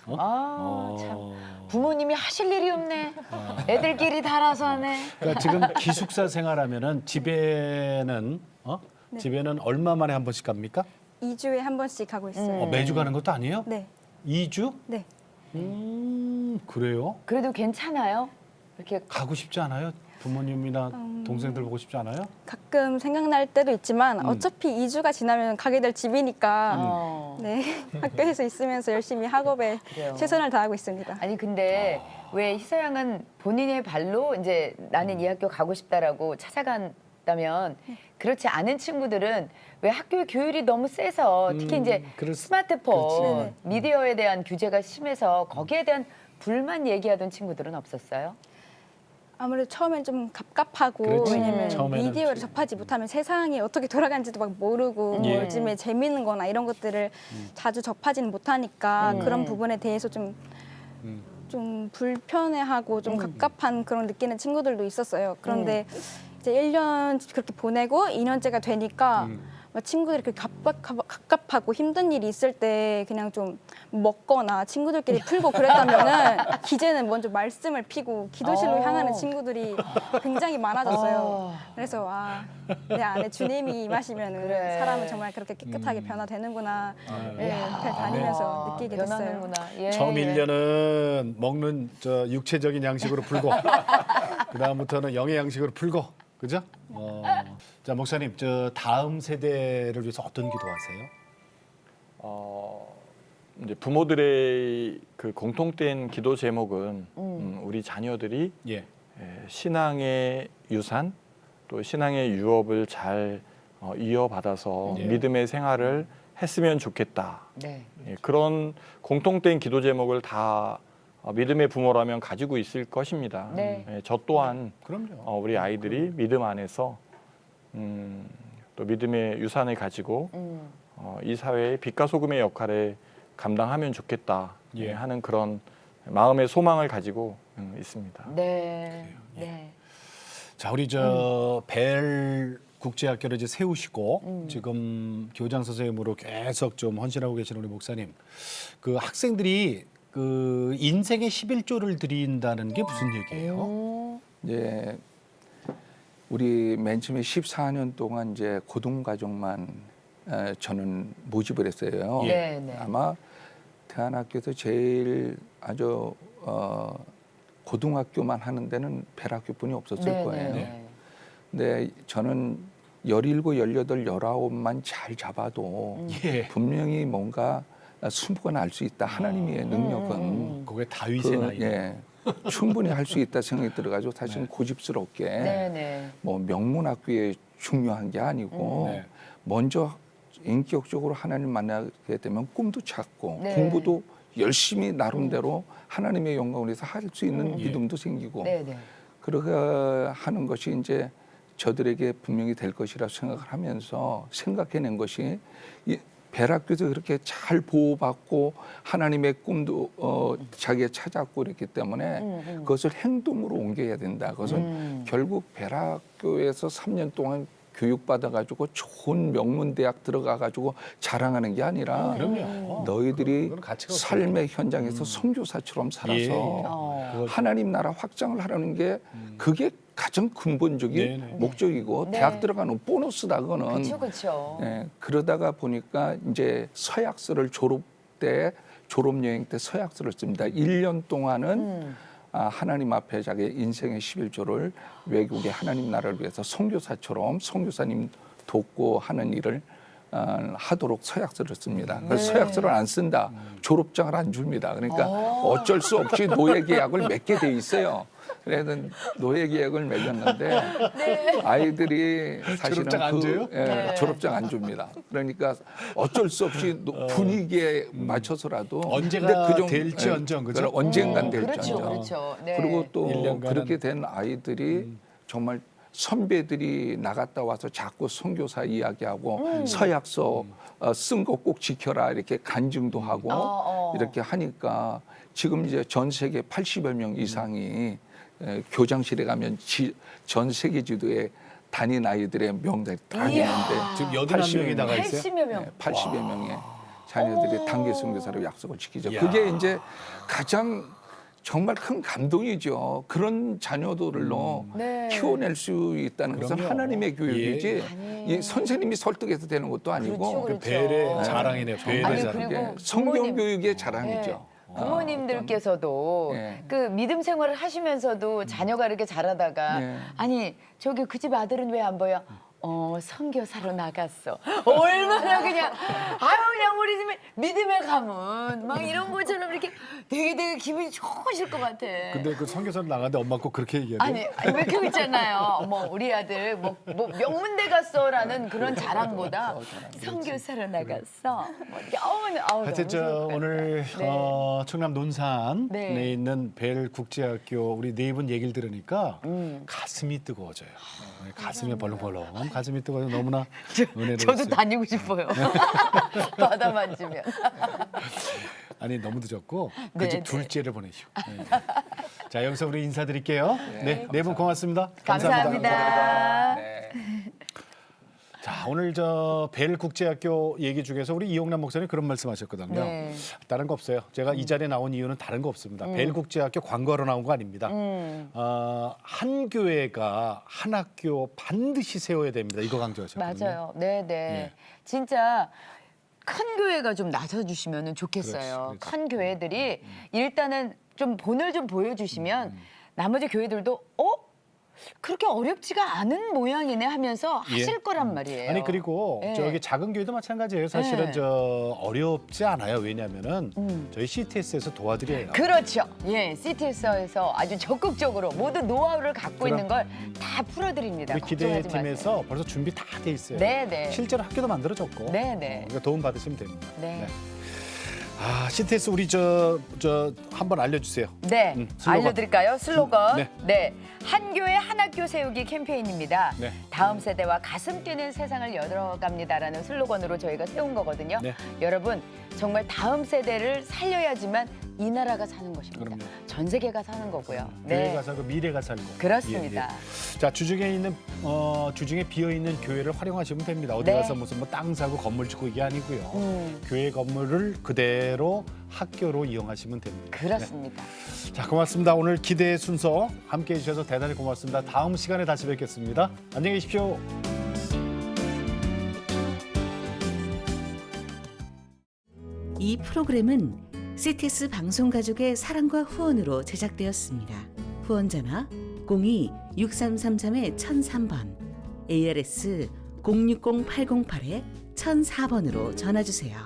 Speaker 2: 아, 참. 부모님이 하실 일이 없네. 애들끼리 다 알아서 하네.
Speaker 1: 그러니까 지금 기숙사 생활하면은 집에는 집에는 얼마 만에 한 번씩 갑니까?
Speaker 5: 2주에 한 번씩 가고 있어요.
Speaker 1: 매주 가는 것도 아니에요?
Speaker 5: 네,
Speaker 1: 2주?
Speaker 5: 네.
Speaker 1: 그래요?
Speaker 2: 그래도 괜찮아요? 이렇게
Speaker 1: 가고 싶지 않아요? 부모님이나 동생들 보고 싶지 않아요?
Speaker 5: 가끔 생각날 때도 있지만 어차피 2주가 지나면 가게 될 집이니까 네 학교에서 있으면서 열심히 학업에
Speaker 2: 그래요.
Speaker 5: 최선을 다하고 있습니다.
Speaker 2: 아니 근데 왜 희서양은 본인의 발로 이제 나는 이 학교 가고 싶다라고 찾아간다면 그렇지 않은 친구들은 왜 학교의 교율이 너무 세서 특히 이제
Speaker 1: 그럴 수-
Speaker 2: 스마트폰,
Speaker 5: 그렇지.
Speaker 2: 미디어에 대한 규제가 심해서 거기에 대한 불만 얘기하던 친구들은 없었어요?
Speaker 5: 아무래도 처음엔 좀 갑갑하고
Speaker 1: 그렇지.
Speaker 5: 왜냐면
Speaker 1: 처음에는
Speaker 5: 미디어를
Speaker 1: 그렇지.
Speaker 5: 접하지 못하면 세상이 어떻게 돌아가는지도 막 모르고
Speaker 1: 예.
Speaker 5: 요즘에 재미있는 거나 이런 것들을 자주 접하지는 못하니까 그런 부분에 대해서 좀 불편해하고 좀 갑갑한 그런 느끼는 친구들도 있었어요. 그런데 이제 1년 그렇게 보내고 2년째가 되니까 막 친구들이 이렇게 갑갑하고 힘든 일이 있을 때 그냥 좀 먹거나 친구들끼리 풀고 그랬다면은 기재는 먼저 말씀을 피고 기도실로 향하는 친구들이 굉장히 많아졌어요. 그래서 내 안에 주님이 임하시면은
Speaker 2: 그래.
Speaker 5: 사람은 정말 그렇게 깨끗하게 변화되는구나. 잘 다니면서 느끼게 됐어요.
Speaker 2: 변하는구나. 예,
Speaker 1: 처음
Speaker 2: 예.
Speaker 1: 1년은 먹는 육체적인 양식으로 풀고 그 다음부터는 영의 양식으로 풀고 그죠? 자 목사님 저 다음 세대를 위해서 어떤 기도하세요?
Speaker 6: 이제 부모들의 그 공통된 기도 제목은 우리 자녀들이
Speaker 1: 예.
Speaker 6: 신앙의 유산 또 신앙의 유업을 잘 이어받아서
Speaker 1: 예.
Speaker 6: 믿음의 생활을 했으면 좋겠다.
Speaker 2: 네.
Speaker 6: 예, 그런 공통된 기도 제목을 다 믿음의 부모라면 가지고 있을 것입니다.
Speaker 2: 네.
Speaker 6: 예, 저 또한
Speaker 1: 그럼요.
Speaker 6: 우리 아이들이 믿음 안에서 또 믿음의 유산을 가지고 이 사회의 빛과 소금의 역할을 감당하면 좋겠다
Speaker 1: 예.
Speaker 6: 하는 그런 마음의 소망을 가지고 있습니다.
Speaker 2: 네. 네.
Speaker 1: 자, 우리 벨 국제학교를 이제 세우시고 지금 교장 선생님으로 계속 좀 헌신하고 계시는 우리 목사님, 그 학생들이 그 인생의 11조를 드린다는 게 무슨 얘기예요?
Speaker 3: 예, 우리 맨 처음에 14년 동안 이제 고등과정만 저는 모집을 했어요.
Speaker 2: 네, 네.
Speaker 3: 아마 대한학교에서 제일 아주 고등학교만 하는 데는 벨학교뿐이 없었을
Speaker 2: 네,
Speaker 3: 거예요.
Speaker 2: 네.
Speaker 3: 근데 저는 17, 18, 19만 잘 잡아도
Speaker 1: 예.
Speaker 3: 분명히 뭔가 승부가 날 수 있다. 하나님의 능력은
Speaker 1: 그게 다윗의 나이.
Speaker 3: 예, 충분히 할 수 있다 생각이 들어가지고 사실 고집스럽게
Speaker 2: 네, 네.
Speaker 3: 뭐 명문학교에 중요한 게 아니고
Speaker 1: 네.
Speaker 3: 먼저 인격적으로 하나님 만나게 되면 꿈도 찾고
Speaker 2: 네.
Speaker 3: 공부도 열심히 나름대로 하나님의 영광을 위해서 할 수 있는 믿음도 생기고
Speaker 2: 네, 네.
Speaker 3: 그렇게 하는 것이 이제 저들에게 분명히 될 것이라 생각을 하면서 생각해낸 것이 이 벨학교에서 그렇게 잘 보호받고 하나님의 꿈도 자기가 찾았고 그랬기 때문에 그것을 행동으로 옮겨야 된다. 그것은 결국 벨학교에서 3년 동안 교육받아가지고 좋은 명문대학 들어가가지고 자랑하는 게 아니라
Speaker 1: 그럼요.
Speaker 3: 너희들이
Speaker 1: 그건 가치가
Speaker 3: 삶의 현장에서 선교사처럼 살아서
Speaker 1: 예.
Speaker 2: 어.
Speaker 3: 하나님 나라 확장을 하라는 게 그게 가장 근본적인
Speaker 1: 네네.
Speaker 3: 목적이고
Speaker 2: 네.
Speaker 3: 대학 들어가는 보너스다 그거는.
Speaker 2: 그렇죠, 그렇죠.
Speaker 3: 예, 그러다가 보니까 이제 서약서를 졸업 여행 때 서약서를 씁니다. 1년 동안은 하나님 앞에 자기 인생의 11조를 외국의 하나님 나라를 위해서 선교사처럼 선교사님 돕고 하는 일을 하도록 서약서를 씁니다. 그래서 서약서를 안 쓴다. 졸업장을 안 줍니다. 그러니까 어쩔 수 없이 노예 계약을 맺게 돼 있어요. 그래서 노예 계약을 맺었는데 아이들이 사실은
Speaker 1: 졸업장 안 줘요?
Speaker 2: 네.
Speaker 3: 졸업장 안 줍니다. 그러니까 어쩔 수없이 분위기에 맞춰서라도
Speaker 1: 언제가
Speaker 3: 근데
Speaker 1: 될지언정, 그죠?
Speaker 3: 그럼 언젠간
Speaker 2: 그렇죠,
Speaker 3: 될지언정.
Speaker 2: 그렇죠. 네.
Speaker 3: 그리고 또
Speaker 1: 1년간은
Speaker 3: 그렇게 된 아이들이 정말 선배들이 나갔다 와서 자꾸 선교사 이야기하고 서약서 쓴 거 꼭 지켜라 이렇게 간증도 하고 이렇게 하니까 지금 이제 전 세계 80여 명 이상이 교장실에 가면 전 세계 지도에 다닌 아이들의 명단이 다 있는데
Speaker 1: 지금 81명이 나가 있어요?
Speaker 2: 80여 명.
Speaker 3: 80여 명의 자녀들이 단기 선교사로 약속을 지키죠.
Speaker 1: 야.
Speaker 3: 그게 이제 가장 정말 큰 감동이죠. 그런 자녀들로
Speaker 2: 네.
Speaker 3: 키워낼 수 있다는 것은
Speaker 1: 그럼요.
Speaker 3: 하나님의 교육이지 이 선생님이 설득해서 되는 것도 아니고
Speaker 2: 그렇죠,
Speaker 1: 벨의 자랑이네요. 벨의
Speaker 2: 아니,
Speaker 1: 자랑.
Speaker 2: 그리고
Speaker 3: 이게 성경
Speaker 2: 부모님.
Speaker 3: 교육의 자랑이죠.
Speaker 2: 부모님들께서도
Speaker 3: 예.
Speaker 2: 그 믿음 생활을 하시면서도 자녀가 이렇게 자라다가
Speaker 3: 예.
Speaker 2: 아니 저기 그 집 아들은 왜 안 보여? 선교사로 나갔어. 얼마나 그냥 아유 그냥 우리 집에 믿음의 가문 막 이런 것처럼 이렇게 되게 기분이 좋으실 것 같아.
Speaker 1: 근데 그 선교사로 나가는데 엄마 꼭 그렇게 얘기해요?
Speaker 2: 아니 왜 그거 있잖아요. 뭐 우리 아들 뭐 명문대 갔어라는 그런 자랑보다 선교사로 나갔어. 뭐 이렇게
Speaker 1: 하여튼 저 오늘 충남 논산에
Speaker 2: 네.
Speaker 1: 있는 벨 국제학교 우리 네 분 얘기를 들으니까 가슴이 뜨거워져요. 네, 가슴이 벌렁벌렁 가슴이 뜨거워서 너무나 은혜로웠어요.
Speaker 2: 저도 다니고 싶어요. 바다 만지면.
Speaker 1: 아니 너무 늦었고 그
Speaker 2: 네,
Speaker 1: 집
Speaker 2: 네.
Speaker 1: 둘째를 보내시고. 네. 자 여기서 우리 인사드릴게요. 네 분 고맙습니다.
Speaker 2: 감사합니다.
Speaker 3: 네.
Speaker 1: 자 오늘 저 벨 국제학교 얘기 중에서 우리 이용남 목사님 그런 말씀하셨거든요.
Speaker 2: 네.
Speaker 1: 다른 거 없어요. 제가 이 자리에 나온 이유는 다른 거 없습니다. 벨 국제학교 광고로 나온 거 아닙니다. 한 교회가 한 학교 반드시 세워야 됩니다. 이거 강조하셨거든요.
Speaker 2: 맞아요. 네네.
Speaker 1: 예.
Speaker 2: 진짜 큰 교회가 좀 나서주시면 좋겠어요.
Speaker 1: 그렇지.
Speaker 2: 큰 교회들이 일단은 좀 본을 좀 보여주시면 나머지 교회들도 그렇게 어렵지가 않은 모양이네 하면서 하실 거란 말이에요.
Speaker 1: 아니 그리고
Speaker 2: 예.
Speaker 1: 저기 작은 교회도 마찬가지예요. 사실은
Speaker 2: 예.
Speaker 1: 저 어렵지 않아요. 왜냐하면은 저희 CTS에서 도와드려요.
Speaker 2: 그렇죠. 예, CTS에서 아주 적극적으로 모든 노하우를 갖고
Speaker 1: 그럼.
Speaker 2: 있는 걸 다 풀어드립니다.
Speaker 1: 우리
Speaker 2: 걱정하지
Speaker 1: 기대팀에서
Speaker 2: 마세요.
Speaker 1: 벌써 준비 다 돼 있어요.
Speaker 2: 네네.
Speaker 1: 실제로 학교도 만들어졌고.
Speaker 2: 네네.
Speaker 1: 그러니까 도움 받으시면 됩니다.
Speaker 2: 네.
Speaker 1: 아 CTS 우리 저 한번 알려주세요.
Speaker 2: 네,
Speaker 1: 슬로건.
Speaker 2: 알려드릴까요? 슬로건.
Speaker 1: 네.
Speaker 2: 네. 한 교회 한 학교 세우기 캠페인입니다.
Speaker 1: 네.
Speaker 2: 다음 세대와 가슴 뛰는 세상을 열어갑니다라는 슬로건으로 저희가 세운 거거든요.
Speaker 1: 네.
Speaker 2: 여러분 정말 다음 세대를 살려야지만 이 나라가 사는 것입니다.
Speaker 1: 그럼요.
Speaker 2: 전 세계가 사는 거고요.
Speaker 1: 교회가 살고 미래가 살고.
Speaker 2: 그렇습니다.
Speaker 1: 자, 주중에 비어 있는 교회를 활용하시면 됩니다. 어디
Speaker 2: 네.
Speaker 1: 가서 무슨 뭐 땅 사고 건물 짓고 이게 아니고요. 교회 건물을 그대로 학교로 이용하시면 됩니다.
Speaker 2: 그렇습니다.
Speaker 1: 네. 자, 고맙습니다. 오늘 기대의 순서 함께 해주셔서 대단히 고맙습니다. 다음 시간에 다시 뵙겠습니다. 안녕히 계십시오.
Speaker 7: 이 프로그램은 CTS 방송가족의 사랑과 후원으로 제작되었습니다. 후원 전화 02-6333-1003번, ARS 060-808-1004번으로 전화 주세요.